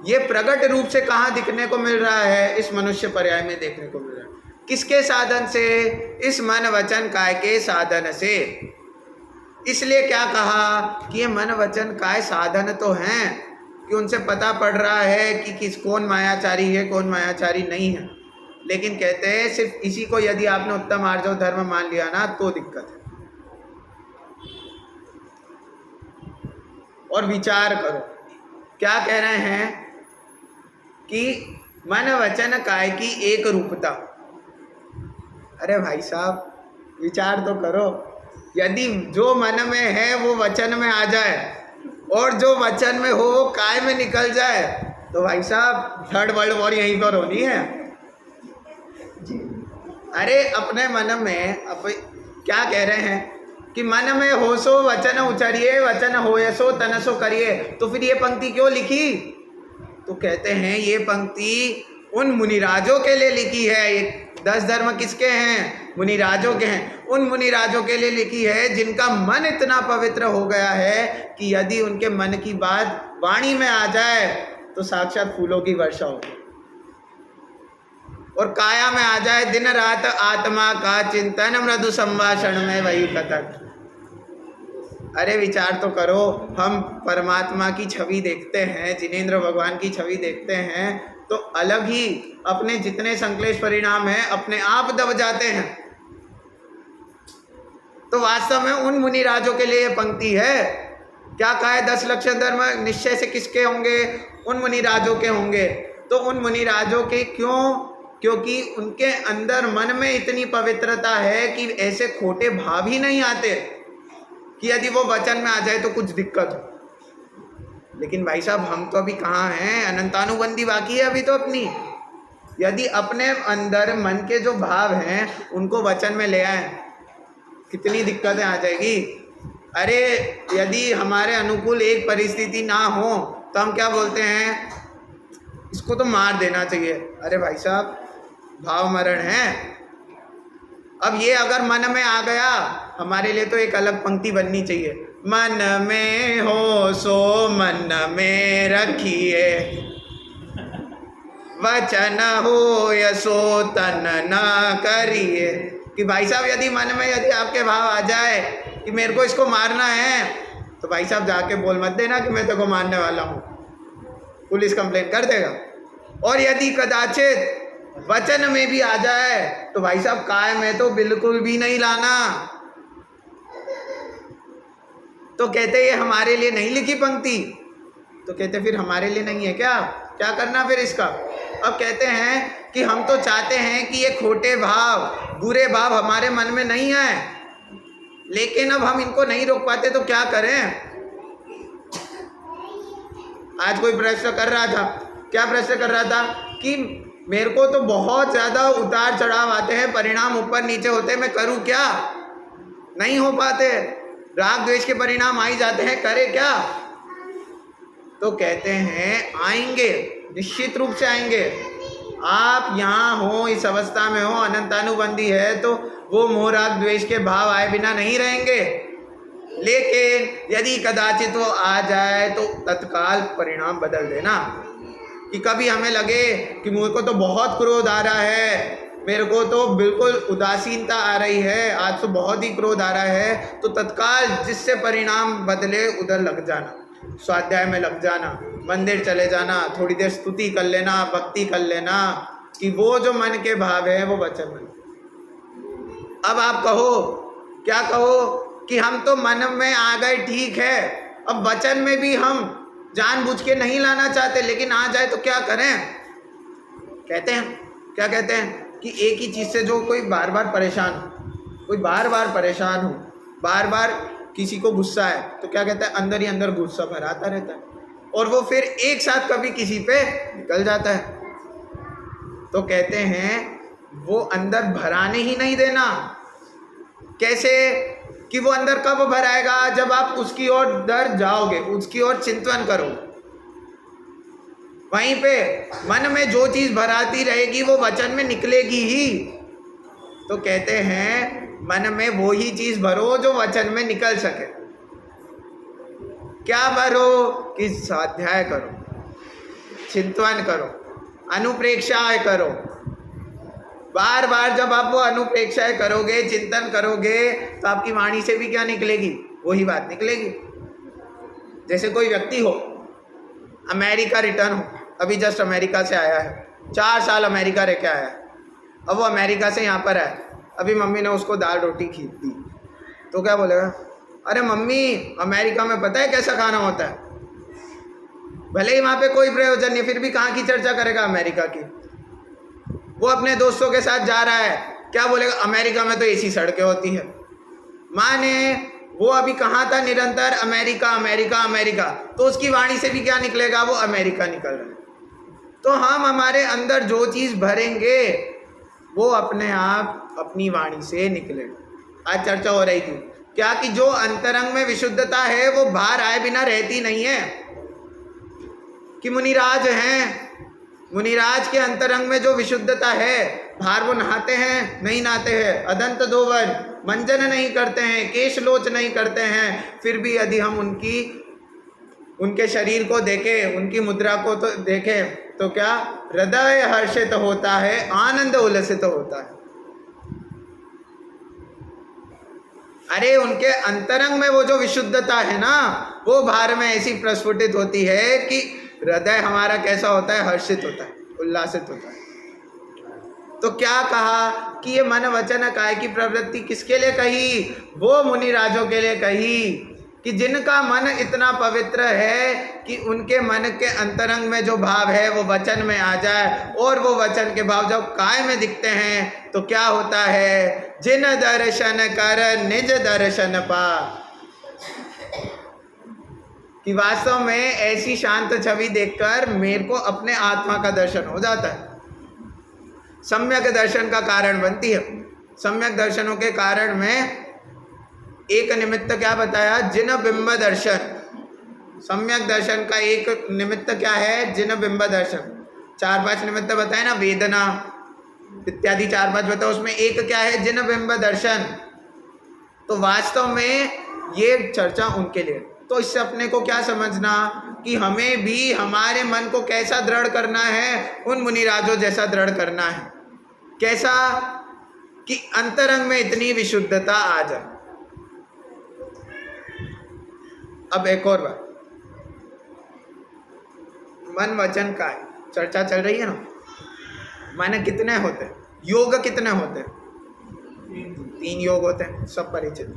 ये प्रकट रूप से कहाँ दिखने को मिल रहा है? इस मनुष्य पर्याय में देखने को मिल रहा है। किसके साधन से? इस मन वचन काय के साधन से। इसलिए क्या कहा कि ये मन वचन काय साधन तो हैं कि उनसे पता पड़ रहा है कि कौन मायाचारी है, कौन मायाचारी नहीं है। लेकिन कहते हैं सिर्फ इसी को यदि आपने उत्तम आर्जव धर्म मान लिया ना तो दिक्कत है। और विचार करो क्या कह रहे हैं कि मन वचन काय की एक रूपता। अरे भाई साहब विचार तो करो, यदि जो मन में है वो वचन में आ जाए और जो वचन में हो वो काय में निकल जाए तो भाई साहब थर्ड वर्ल्ड वॉर यहीं पर होनी है। अरे अपने मन में क्या कह रहे हैं कि मन में हो सो वचन उचरिए, वचन होए सो तन सो करिए। तो फिर ये पंक्ति क्यों लिखी? तो कहते हैं ये पंक्ति उन मुनिराजों के लिए लिखी है। ये 10 धर्म किसके हैं? मुनिराजों के हैं। उन मुनिराजों के लिए लिखी है जिनका मन इतना पवित्र हो गया है कि यदि उनके मन की बात वाणी में आ जाए तो साक्षात फूलों की वर्षा होगी, और काया में आ जाए दिन रात आत्मा का चिंतन, मृदु संभाषण में वही कथक। अरे विचार तो करो, हम परमात्मा की छवि देखते हैं, जिनेंद्र भगवान की छवि देखते हैं तो अलग ही अपने जितने संक्लेश परिणाम हैं अपने आप दब जाते हैं। तो वास्तव में उन मुनिराजों के लिए ये पंक्ति है। क्या कहा है? 10 लक्षण धर्म निश्चय से किसके होंगे? उन मुनिराजों के होंगे। तो उन मुनिराजों के क्यों? क्योंकि उनके अंदर मन में इतनी पवित्रता है कि ऐसे खोटे भाव ही नहीं आते कि यदि वो वचन में आ जाए तो कुछ दिक्कत हो। लेकिन भाई साहब हम तो अभी कहाँ हैं? अनंतानुबंधी बाकी है अभी तो अपनी। यदि अपने अंदर मन के जो भाव हैं उनको वचन में ले आए, कितनी दिक्कतें आ जाएगी। अरे यदि हमारे अनुकूल एक परिस्थिति ना हो तो हम क्या बोलते हैं? इसको तो मार देना चाहिए। अरे भाई साहब भाव मरण है। अब ये अगर मन में आ गया, हमारे लिए तो एक अलग पंक्ति बननी चाहिए। मन में हो सो मन में रखिए, वचन हो यसो तन ना करिए। कि भाई साहब यदि मन में यदि आपके भाव आ जाए कि मेरे को इसको मारना है तो भाई साहब जाके बोल मत देना कि मैं तेरे को मारने वाला हूँ, पुलिस कंप्लेंट कर देगा। और यदि कदाचित वचन में भी आ जाए तो भाई साहब काय में तो बिल्कुल भी नहीं लाना। तो कहते ये हमारे लिए नहीं लिखी पंक्ति। तो कहते फिर हमारे लिए नहीं है क्या? क्या करना फिर इसका? अब कहते हैं कि हम तो चाहते हैं कि ये खोटे भाव, बुरे भाव हमारे मन में नहीं आए, लेकिन अब हम इनको नहीं रोक पाते तो क्या करें? आज कोई प्रश्न कर रहा था, क्या प्रश्न कर रहा था कि मेरे को तो बहुत ज़्यादा उतार चढ़ाव आते हैं, परिणाम ऊपर नीचे होते हैं, मैं करूं क्या? नहीं हो पाते, राग द्वेष के परिणाम आ ही जाते हैं, करे क्या? तो कहते हैं आएंगे, निश्चित रूप से आएंगे। आप यहाँ हो, इस अवस्था में हो, अनंतानुबंधी है तो वो मोह राग द्वेष के भाव आए बिना नहीं रहेंगे। लेकिन यदि कदाचित वो आ जाए तो तत्काल परिणाम बदल देना। कि कभी हमें लगे कि मुझे को तो बहुत क्रोध आ रहा है, मेरे को तो बिल्कुल उदासीनता आ रही है, आज तो बहुत ही क्रोध आ रहा है, तो तत्काल जिससे परिणाम बदले उधर लग जाना, स्वाध्याय में लग जाना, मंदिर चले जाना, थोड़ी देर स्तुति कर लेना, भक्ति कर लेना, कि वो जो मन के भाव है वो वचन में। अब आप कहो, क्या कहो कि हम तो मन में आ गए, ठीक है, अब वचन में भी हम जानबूझ के नहीं लाना चाहते, लेकिन आ जाए तो क्या करें? कहते हैं, क्या कहते हैं कि एक ही चीज़ से जो कोई बार बार परेशान हो, कोई बार बार परेशान हो, बार बार किसी को गुस्सा है तो क्या कहता है, अंदर ही अंदर गुस्सा भराता रहता है, और वो फिर एक साथ कभी किसी पे निकल जाता है। तो कहते हैं वो अंदर भराने ही नहीं देना। कैसे कि वो अंदर कब भराएगा, जब आप उसकी ओर डर जाओगे, उसकी ओर चिंतन करो। वहीं पे मन में जो चीज भराती रहेगी वो वचन में निकलेगी ही। तो कहते हैं मन में वो ही चीज भरो जो वचन में निकल सके। क्या भरो कि स्वाध्याय करो, चिंतन करो, अनुप्रेक्षाएं करो। बार बार जब आप वो अनुप्रेक्षाएं करोगे, चिंतन करोगे, तो आपकी वाणी से भी क्या निकलेगी, वही बात निकलेगी। जैसे कोई व्यक्ति हो, अमेरिका रिटर्न हो, अभी जस्ट अमेरिका से आया है, 4 साल अमेरिका रह के आया है, अब वो अमेरिका से यहाँ पर आया, अभी मम्मी ने उसको दाल रोटी खींच दी, तो क्या बोलेगा, अरे मम्मी अमेरिका में पता है कैसा खाना होता है। भले ही वहाँ पे कोई प्रयोजन नहीं, फिर भी कहाँ की चर्चा करेगा, अमेरिका की। वो अपने दोस्तों के साथ जा रहा है, क्या बोलेगा, अमेरिका में तो ऐसी सड़कें होती है। माने वो अभी कहाँ था, निरंतर अमेरिका अमेरिका अमेरिका, तो उसकी वाणी से भी क्या निकलेगा, वो अमेरिका निकल रहा है। तो हम हमारे अंदर जो चीज़ भरेंगे वो अपने आप अपनी वाणी से निकलेगा। आज चर्चा हो रही थी क्या कि जो अंतरंग में विशुद्धता है वो बाहर आए बिना रहती नहीं है। कि मुनिराज हैं, मुनिराज के अंतरंग में जो विशुद्धता है, बाहर वो नहाते हैं नहीं नहाते हैं, अदंत दोवन, मंजन नहीं करते हैं, केश लोच नहीं करते हैं, फिर भी यदि हम उनके शरीर को देखें, उनकी मुद्रा को तो देखें, तो क्या हृदय हर्षित होता है, आनंद उल्लसित होता है। अरे उनके अंतरंग में वो जो विशुद्धता है ना, वो बाहर में ऐसी प्रस्फुटित होती है कि हृदय हमारा कैसा होता है, हर्षित होता है, उल्लासित होता है। तो क्या कहा कि ये मन वचन काय की प्रवृत्ति किसके लिए कही, वो मुनिराजों के लिए कही कि जिनका मन इतना पवित्र है कि उनके मन के अंतरंग में जो भाव है वो वचन में आ जाए, और वो वचन के भाव जब काय में दिखते हैं तो क्या होता है, जिन दर्शन कर निज दर्शन पा। कि वास्तव में ऐसी शांत छवि देखकर मेरे को अपने आत्मा का दर्शन हो जाता है। सम्यक दर्शन का कारण बनती है। सम्यक दर्शनों के कारण में एक निमित्त क्या बताया, जिन बिंब दर्शन। सम्यक दर्शन का एक निमित्त क्या है, जिन बिंब दर्शन। 4-5 निमित्त बताए ना, वेदना इत्यादि 4-5 बताओ, उसमें एक क्या है, जिन बिंब दर्शन। तो वास्तव में ये चर्चा उनके लिए। तो इससे अपने को क्या समझना कि हमें भी हमारे मन को कैसा दृढ़ करना है, उन मुनिराजों जैसा दृढ़ करना है। कैसा कि अंतरंग में इतनी विशुद्धता आ जाए। अब एक और बात, मन वचन काय चर्चा चल रही है ना, मन कितने होते हैं, योग कितने होते हैं, 3 योग होते हैं, सब परिचित।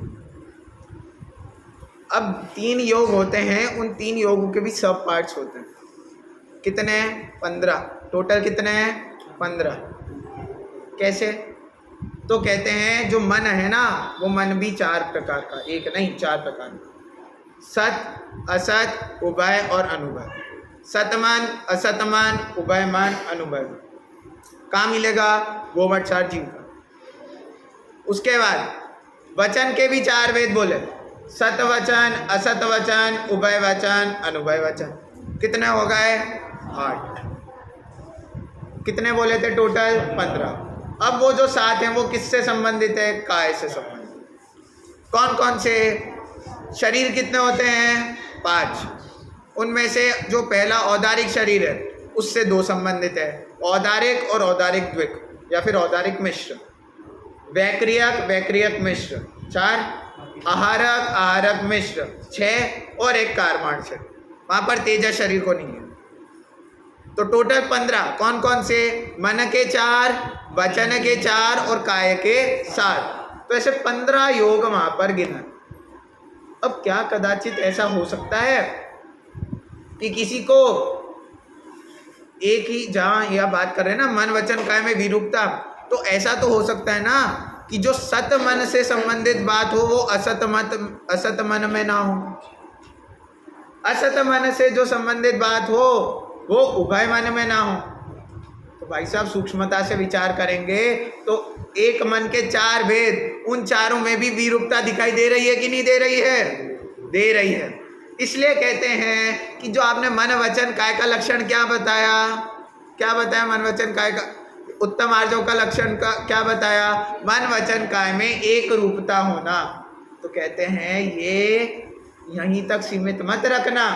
अब 3 योग होते हैं, उन 3 योगों के भी सब पार्ट्स होते हैं। कितने हैं, 15 टोटल। कितने हैं, 15। कैसे, तो कहते हैं जो मन है ना, वो मन भी 4 प्रकार का, एक नहीं 4 प्रकार का, सत असत उभय और अनुभव। सतमन असतमन उभयमन अनुभव। कहाँ मिलेगा, गोमठसार जी का। उसके बाद वचन के भी 4 वेद बोले, सत वचन असत वचन उभय वचन अनुभव वचन। कितने हो गए, 8। कितने बोले थे टोटल, 15। अब वो जो 7 हैं वो किससे संबंधित है, काय से संबंधित। कौन कौन से, शरीर कितने होते हैं, 5। उनमें से जो पहला औदारिक शरीर है उससे 2 संबंधित है, औदारिक और औदारिक द्विक या फिर औदारिक मिश्र। वैक्रियक वैक्रियक मिश्र 4, आहारक आहारक मिश्र 6, और एक कारमाण शरीर। वहाँ पर तेजस शरीर को नहीं है। तो टोटल 15। कौन कौन से, मन के 4, वचन के 4 और काय के 7। तो ऐसे 15 योग वहाँ पर गिना। अब क्या कदाचित ऐसा हो सकता है कि किसी को एक ही, जहाँ यह बात कर रहे हैं ना मन वचन काय में विरूपता, तो ऐसा तो हो सकता है ना कि जो सत मन से संबंधित बात हो वो असत मन में ना हो, असत मन से जो संबंधित बात हो वो उभय मन में ना हो। तो भाई साहब सूक्ष्मता से विचार करेंगे तो एक मन के चार भेद, उन चारों में भी विरूपता दिखाई दे रही है कि नहीं दे रही है? दे रही है। इसलिए कहते हैं कि जो आपने मन वचन काय का लक्षण क्या बताया, क्या बताया? मन वचन काय का उत्तम आर्जव का लक्षण का क्या बताया? मन वचन काय में एक रूपता होना। तो कहते हैं ये यहीं तक सीमित मत रखना,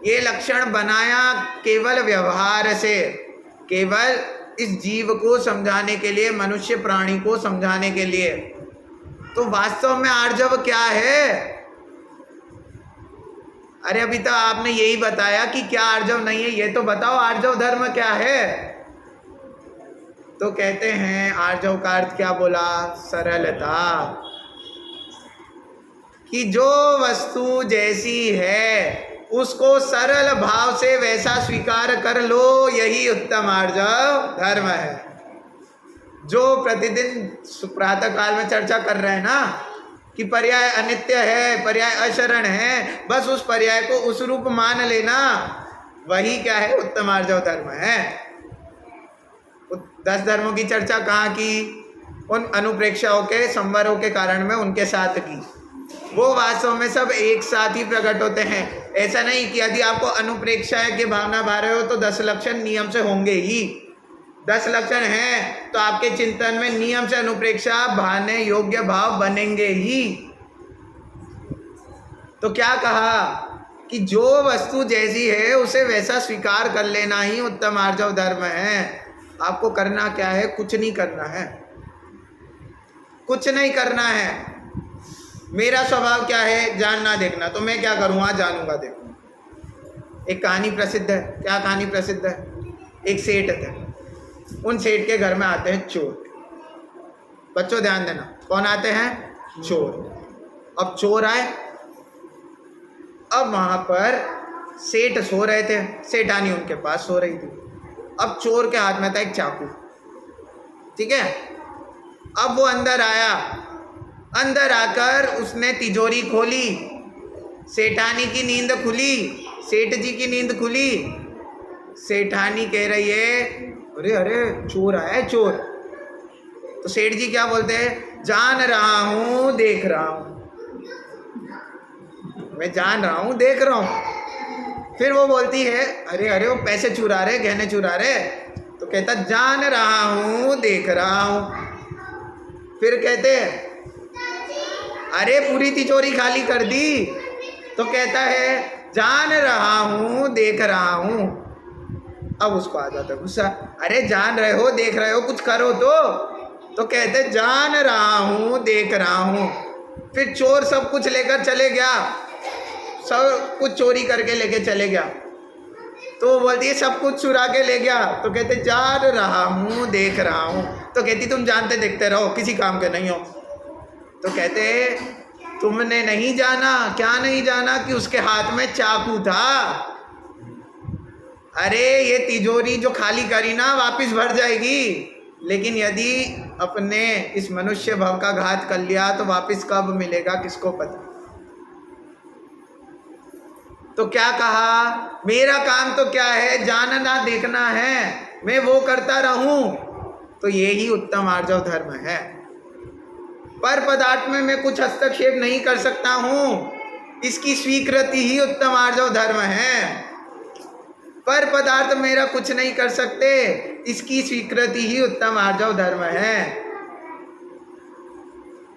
ये लक्षण बनाया केवल व्यवहार से, केवल इस जीव को समझाने के लिए, मनुष्य प्राणी को समझाने के लिए। तो वास्तव में आर्जव क्या है? अरे अभी तो आपने यही बताया कि क्या आर्जव नहीं है, ये तो बताओ आर्जव धर्म क्या है। तो कहते हैं आर्जव का अर्थ क्या बोला? सरलता, कि जो वस्तु जैसी है उसको सरल भाव से वैसा स्वीकार कर लो, यही उत्तम आर्जव धर्म है। जो प्रतिदिन प्रातः काल में चर्चा कर रहे हैं ना कि पर्याय अनित्य है, पर्याय अशरण है, बस उस पर्याय को उस रूप मान लेना, वही क्या है? उत्तम आर्जव धर्म है। 10 धर्मों की चर्चा कहाँ की? उन अनुप्रेक्षाओं के संवरों के कारण में उनके साथ की। वो वास्तव में सब एक साथ ही प्रकट होते हैं। ऐसा नहीं कि यदि आपको अनुप्रेक्षा की भावना भा रहे हो तो 10 लक्षण नियम से होंगे ही। 10 लक्षण हैं तो आपके चिंतन में नियम से अनुप्रेक्षा भाने योग्य भाव बनेंगे ही। तो क्या कहा कि जो वस्तु जैसी है उसे वैसा स्वीकार कर लेना ही उत्तम आर्जव धर्म है। आपको करना क्या है? कुछ नहीं करना है, कुछ नहीं करना है। मेरा स्वभाव क्या है? जानना देखना। तो मैं क्या करूँगा? जानूंगा देखूंगा। एक कहानी प्रसिद्ध है। क्या कहानी प्रसिद्ध है? एक सेठ थे, उन सेठ के घर में आते हैं चोर। बच्चों ध्यान देना, कौन आते हैं? चोर। अब चोर आए, अब वहाँ पर सेठ सो रहे थे, सेठानी उनके पास सो रही थी। अब चोर के हाथ में था एक चाकू, ठीक है। अब वो अंदर आया, अंदर आकर उसने तिजोरी खोली, सेठानी की नींद खुली, सेठ जी की नींद खुली। सेठानी कह रही है अरे अरे चोर आया है, चोर। तो सेठ जी क्या बोलते हैं? जान रहा हूँ, देख रहा हूँ, मैं जान रहा हूँ, देख रहा हूँ। फिर वो बोलती है अरे अरे वो पैसे चुरा रहे, गहने चुरा रहे। तो कहता जान रहा हूँ, देख रहा हूँ। फिर कहते अरे पूरी तिजोरी खाली कर दी। तो कहता है जान रहा हूँ, देख रहा हूँ। अब उसको आ जाता है गुस्सा, अरे जान रहे हो, देख रहे हो, कुछ करो तो कहते जान रहा हूँ, देख रहा हूँ। फिर चोर सब कुछ लेकर चले गया, सब कुछ चोरी करके लेके चले गया। तो वो बोलती है सब कुछ चुरा के ले गया। तो कहते जान रहा हूँ, देख रहा हूँ। तो कहती तुम जानते देखते रहो, किसी काम के नहीं हो। तो कहते तुमने नहीं जाना, क्या नहीं जाना कि उसके हाथ में चाकू था। अरे ये तिजोरी जो खाली करी ना वापस भर जाएगी, लेकिन यदि अपने इस मनुष्य भाव का घात कर लिया तो वापस कब मिलेगा किसको पता। तो क्या कहा? मेरा काम तो क्या है? जानना देखना है, मैं वो करता रहूं। तो यही उत्तम आर्जव धर्म है। पर पदार्थ में मैं कुछ हस्तक्षेप नहीं कर सकता हूँ, इसकी स्वीकृति ही उत्तम आर्जव धर्म है। पर पदार्थ मेरा कुछ नहीं कर सकते, इसकी स्वीकृति ही उत्तम आर्जव धर्म है।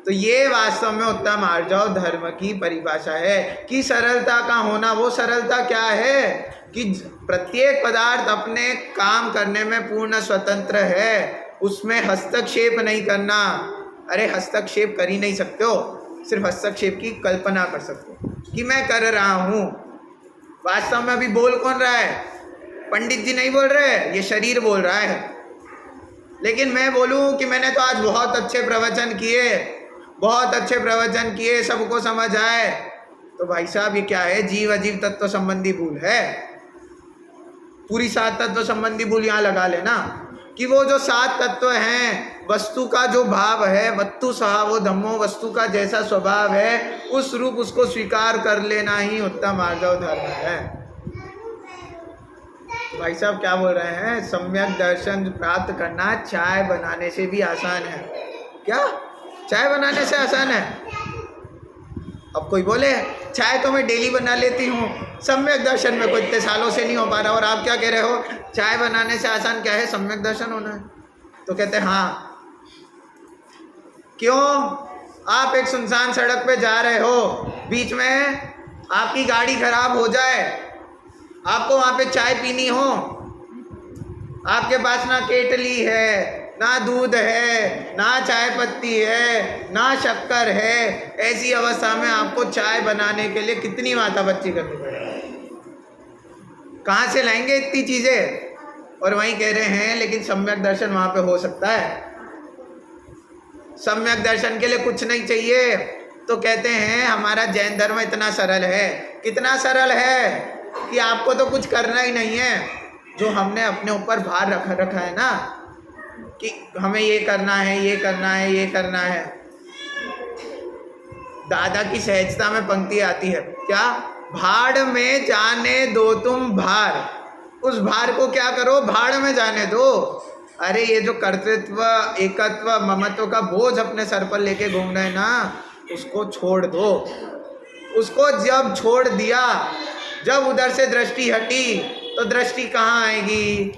तो ये वास्तव में उत्तम आर्जव धर्म की परिभाषा है कि सरलता का होना। वो सरलता क्या है कि प्रत्येक पदार्थ अपने काम करने में पूर्ण स्वतंत्र है, उसमें हस्तक्षेप नहीं करना। अरे हस्तक्षेप कर ही नहीं सकते हो, सिर्फ हस्तक्षेप की कल्पना कर सकते हो कि मैं कर रहा हूँ। वास्तव में अभी बोल कौन रहा है? पंडित जी नहीं बोल रहे, ये शरीर बोल रहा है। लेकिन मैं बोलूँ कि मैंने तो आज बहुत अच्छे प्रवचन किए, बहुत अच्छे प्रवचन किए, सबको समझ आए, तो भाई साहब ये क्या है? जीव अजीव तत्व संबंधी भूल है। पूरी 7 तत्व संबंधी भूल यहाँ लगा लेना कि वो जो 7 तत्व हैं वस्तु का जो भाव है, वस्तु स्वभावो धम्मो, वस्तु का जैसा स्वभाव है उस रूप उसको स्वीकार कर लेना ही उत्तम आर्जव धर्म है। भाई साहब क्या बोल रहे हैं? सम्यक दर्शन प्राप्त करना चाय बनाने से भी आसान है। क्या चाय बनाने से आसान है? अब कोई बोले चाय तो मैं डेली बना लेती हूँ, सम्यक दर्शन में कोई इतने सालों से नहीं हो पा रहा, और आप क्या कह रहे हो चाय बनाने से आसान क्या है? सम्यक दर्शन होना है। तो कहते हैं हाँ। क्यों? आप एक सुनसान सड़क पे जा रहे हो, बीच में आपकी गाड़ी खराब हो जाए, आपको वहाँ पे चाय पीनी हो, आपके पास ना केटली है, ना दूध है, ना चाय पत्ती है, ना शक्कर है, ऐसी अवस्था में आपको चाय बनाने के लिए कितनी माथापच्ची करनी पड़ेगी? कहाँ से लाएंगे इतनी चीज़ें? और वहीं कह रहे हैं लेकिन सम्यक दर्शन वहाँ पे हो सकता है। सम्यक दर्शन के लिए कुछ नहीं चाहिए। तो कहते हैं हमारा जैन धर्म इतना सरल है। कितना सरल है कि आपको तो कुछ करना ही नहीं है। जो हमने अपने ऊपर भार रखा है ना कि हमें ये करना है, ये करना है, ये करना है। दादा की सहजता में पंक्ति आती है, क्या? भाड़ में जाने दो तुम भार। उस भार को क्या करो? भाड़ में जाने दो। अरे ये जो कर्तृत्व, एकत्व, ममत्व का बोझ अपने सर पर लेके घूम रहे हैं ना, उसको छोड़ दो। उसको जब छोड़ दिया, जब उधर से दृष्टि हटी, तो दृष्टि कहाँ आएगी?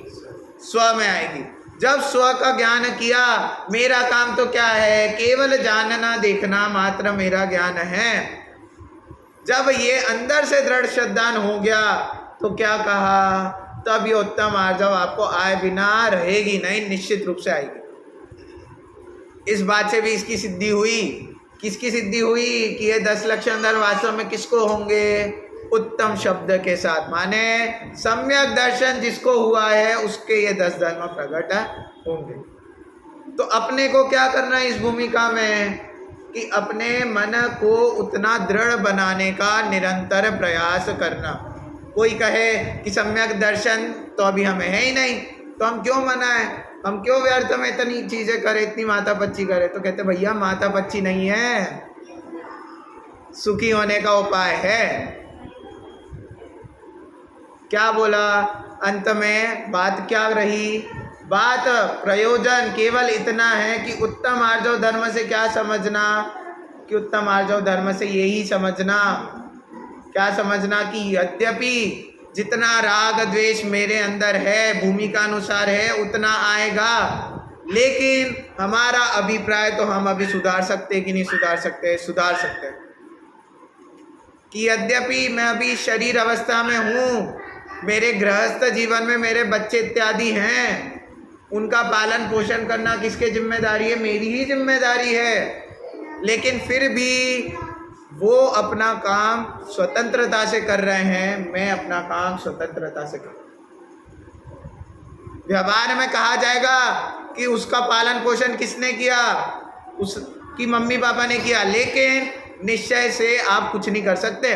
स्व में आएगी। जब स्व का ज्ञान किया, मेरा काम तो क्या है? केवल जानना देखना मात्र मेरा ज्ञान है। जब ये अंदर से दृढ़ श्रद्धान हो गया तो क्या कहा? तब ये उत्तम आर्जव आपको आए बिना रहेगी नहीं, निश्चित रूप से आएगी। इस बात से भी इसकी सिद्धि हुई। किसकी सिद्धि हुई? कि ये 10 लक्षण धर्म वास्तव में किसको होंगे? उत्तम शब्द के साथ, माने सम्यक दर्शन जिसको हुआ है उसके ये 10 धर्म प्रकट होंगे। तो अपने को क्या करना है इस भूमिका में? कि अपने मन को उतना दृढ़ बनाने का निरंतर प्रयास करना। कोई कहे कि सम्यक दर्शन तो अभी हमें है ही नहीं, तो हम क्यों मनाएं, हम क्यों व्यर्थ में इतनी चीज़ें करें, इतनी माथापच्ची करें? तो कहते भैया माथापच्ची नहीं है, सुखी होने का उपाय है। क्या बोला अंत में? बात क्या रही? बात प्रयोजन केवल इतना है कि उत्तम आर्जव धर्म से क्या समझना? कि उत्तम आर्जव धर्म से यही समझना, क्या समझना? कि यद्यपि जितना राग द्वेष मेरे अंदर है, भूमिका अनुसार है, उतना आएगा, लेकिन हमारा अभिप्राय तो हम अभी सुधार सकते कि नहीं सुधार सकते? सुधार सकते। कि यद्यपि मैं अभी शरीर अवस्था में हूँ, मेरे गृहस्थ जीवन में मेरे बच्चे इत्यादि हैं, उनका पालन पोषण करना किसके जिम्मेदारी है? मेरी ही जिम्मेदारी है। लेकिन फिर भी वो अपना काम स्वतंत्रता से कर रहे हैं, मैं अपना काम स्वतंत्रता से कर। व्यवहार में कहा जाएगा कि उसका पालन पोषण किसने किया? उसकी मम्मी पापा ने किया, लेकिन निश्चय से आप कुछ नहीं कर सकते।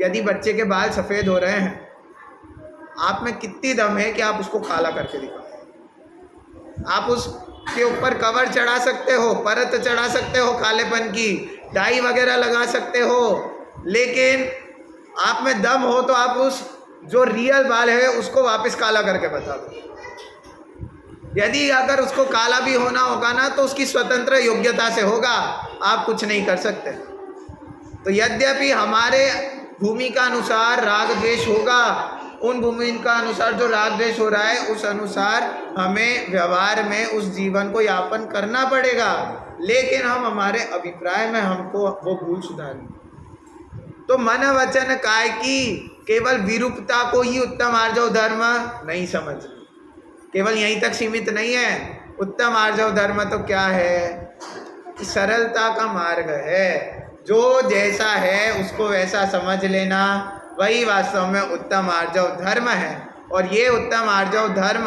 यदि बच्चे के बाल सफ़ेद हो रहे हैं, आप में कितनी दम है कि आप उसको काला करके दिखाओ? आप उसके ऊपर कवर चढ़ा सकते हो, परत चढ़ा सकते हो कालेपन की, डाई वगैरह लगा सकते हो, लेकिन आप में दम हो तो आप उस जो रियल बाल है उसको वापस काला करके बता दो। यदि अगर उसको काला भी होना होगा ना, तो उसकी स्वतंत्र योग्यता से होगा, आप कुछ नहीं कर सकते। तो यद्यपि हमारे भूमिका अनुसार राग द्वेष होगा, उन भूमिका अनुसार जो राग द्वेष हो रहा है उस अनुसार हमें व्यवहार में उस जीवन को यापन करना पड़ेगा, लेकिन हम हमारे अभिप्राय में हमको वो भूल सुधारनी। तो मन वचन काय की केवल विरूपता को ही उत्तम आर्जव धर्म नहीं समझना, केवल यहीं तक सीमित नहीं है। उत्तम आर्जव धर्म तो क्या है? सरलता का मार्ग है। जो जैसा है उसको वैसा समझ लेना, वही वास्तव में उत्तम आर्जव धर्म है। और ये उत्तम आर्जव धर्म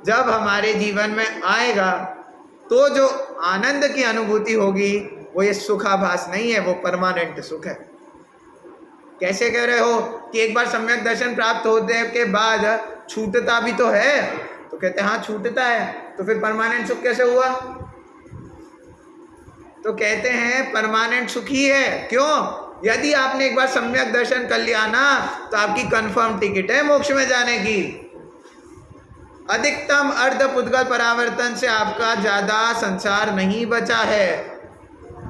जब हमारे जीवन में आएगा तो जो आनंद की अनुभूति होगी वो ये सुखाभास नहीं है, वो परमानेंट सुख है। कैसे कह रहे हो कि एक बार सम्यक दर्शन प्राप्त होने के बाद छूटता भी तो है? तो कहते हैं हाँ छूटता है। तो फिर परमानेंट सुख कैसे हुआ? तो कहते हैं परमानेंट सुख ही है। क्यों? यदि आपने एक बार सम्यक दर्शन कर लिया ना, तो आपकी कंफर्म टिकट है मोक्ष में जाने की। अधिकतम अर्ध पुद्गल परावर्तन से आपका ज्यादा संसार नहीं बचा है।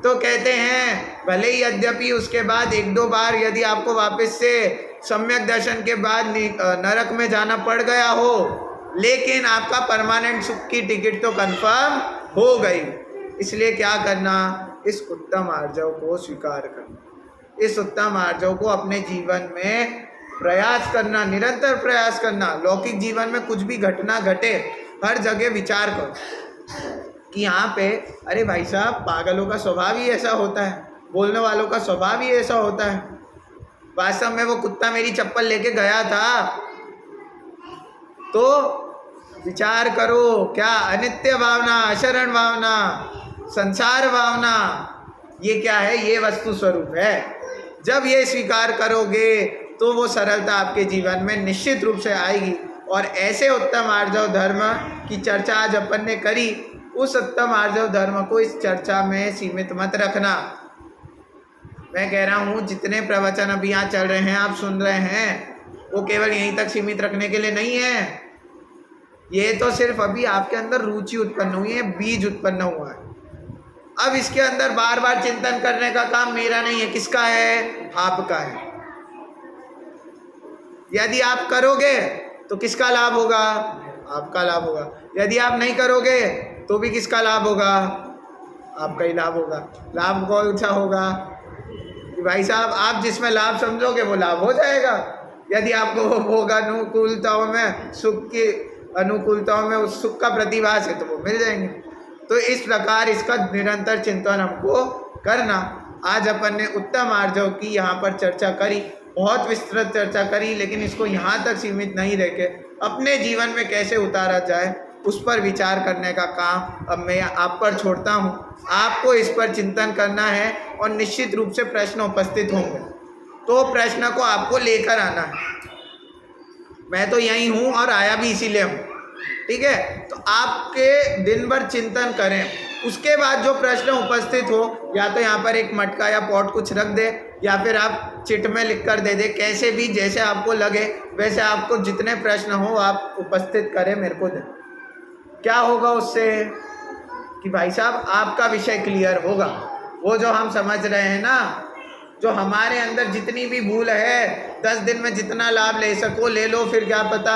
तो कहते हैं भले ही यद्यपि उसके बाद एक दो बार यदि आपको वापस से सम्यक दर्शन के बाद नरक में जाना पड़ गया हो, लेकिन आपका परमानेंट सुख की टिकट तो कंफर्म हो गई। इसलिए क्या करना? इस उत्तम आर्जव को स्वीकार करना, इस उत्तम आर्जव को अपने जीवन में प्रयास करना, निरंतर प्रयास करना। लौकिक जीवन में कुछ भी घटना घटे, हर जगह विचार करो कि यहाँ पे अरे भाई साहब, पागलों का स्वभाव ही ऐसा होता है, बोलने वालों का स्वभाव ही ऐसा होता है। वास्तव में वो कुत्ता मेरी चप्पल लेके गया था, तो विचार करो, क्या अनित्य भावना, अशरण भावना, संसार भावना, ये क्या है? ये वस्तु स्वरूप है। जब ये स्वीकार करोगे तो वो सरलता आपके जीवन में निश्चित रूप से आएगी। और ऐसे उत्तम आर्जव धर्म की चर्चा आज अपन ने करी, उस उत्तम आर्जव धर्म को इस चर्चा में सीमित मत रखना। मैं कह रहा हूँ जितने प्रवचन अभी यहाँ चल रहे हैं, आप सुन रहे हैं, वो केवल यहीं तक सीमित रखने के लिए नहीं है। ये तो सिर्फ अभी आपके अंदर रुचि उत्पन्न हुई है, बीज उत्पन्न हुआ है। अब इसके अंदर बार बार चिंतन करने का काम मेरा नहीं है, किसका है? आपका है। यदि आप करोगे तो किसका लाभ होगा? आपका लाभ होगा। यदि आप नहीं करोगे तो भी किसका लाभ होगा? आपका ही लाभ होगा। लाभ कौन सा होगा? कि भाई साहब आप जिसमें लाभ समझोगे वो लाभ हो जाएगा। यदि आपको भोग अनुकूलताओं में, सुख की अनुकूलताओं में उस सुख का प्रतिभास है, तो वो मिल जाएंगे। तो इस प्रकार इसका निरंतर चिंतन हमको करना। आज अपन ने उत्तम आर्जव की यहाँ पर चर्चा करी, बहुत विस्तृत चर्चा करी, लेकिन इसको यहाँ तक सीमित नहीं रह के अपने जीवन में कैसे उतारा जाए, उस पर विचार करने का काम अब मैं आप पर छोड़ता हूँ। आपको इस पर चिंतन करना है और निश्चित रूप से प्रश्न उपस्थित होंगे, तो प्रश्न को आपको लेकर आना है। मैं तो यहीं हूँ और आया भी इसीलिए हूँ, ठीक है? तो आपके दिन भर चिंतन करें, उसके बाद जो प्रश्न उपस्थित हो, या तो यहाँ पर एक मटका या पॉट कुछ रख दे, या फिर आप चिट में लिख कर दे दे, कैसे भी जैसे आपको लगे वैसे आपको जितने प्रश्न हो आप उपस्थित करें, मेरे को दें। क्या होगा उससे? कि भाई साहब आपका विषय क्लियर होगा। वो जो हम समझ रहे हैं ना, जो हमारे अंदर जितनी भी भूल है, 10 दिन में जितना लाभ ले सको ले लो, फिर क्या पता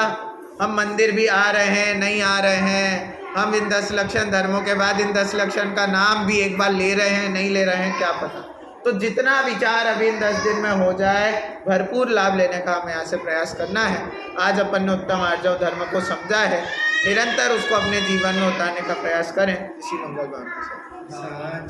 हम मंदिर भी आ रहे हैं, नहीं आ रहे हैं, हम इन 10 लक्षण धर्मों के बाद इन 10 लक्षण का नाम भी एक बार ले रहे हैं, नहीं ले रहे हैं, क्या पता। तो जितना विचार अभी इन 10 दिन में हो जाए, भरपूर लाभ लेने का हमें यहाँ से प्रयास करना है। आज अपन ने उत्तम आर्जव धर्म को समझा है, निरंतर उसको अपने जीवन में उतारने का प्रयास करें। इसी मंगल भाव के साथ।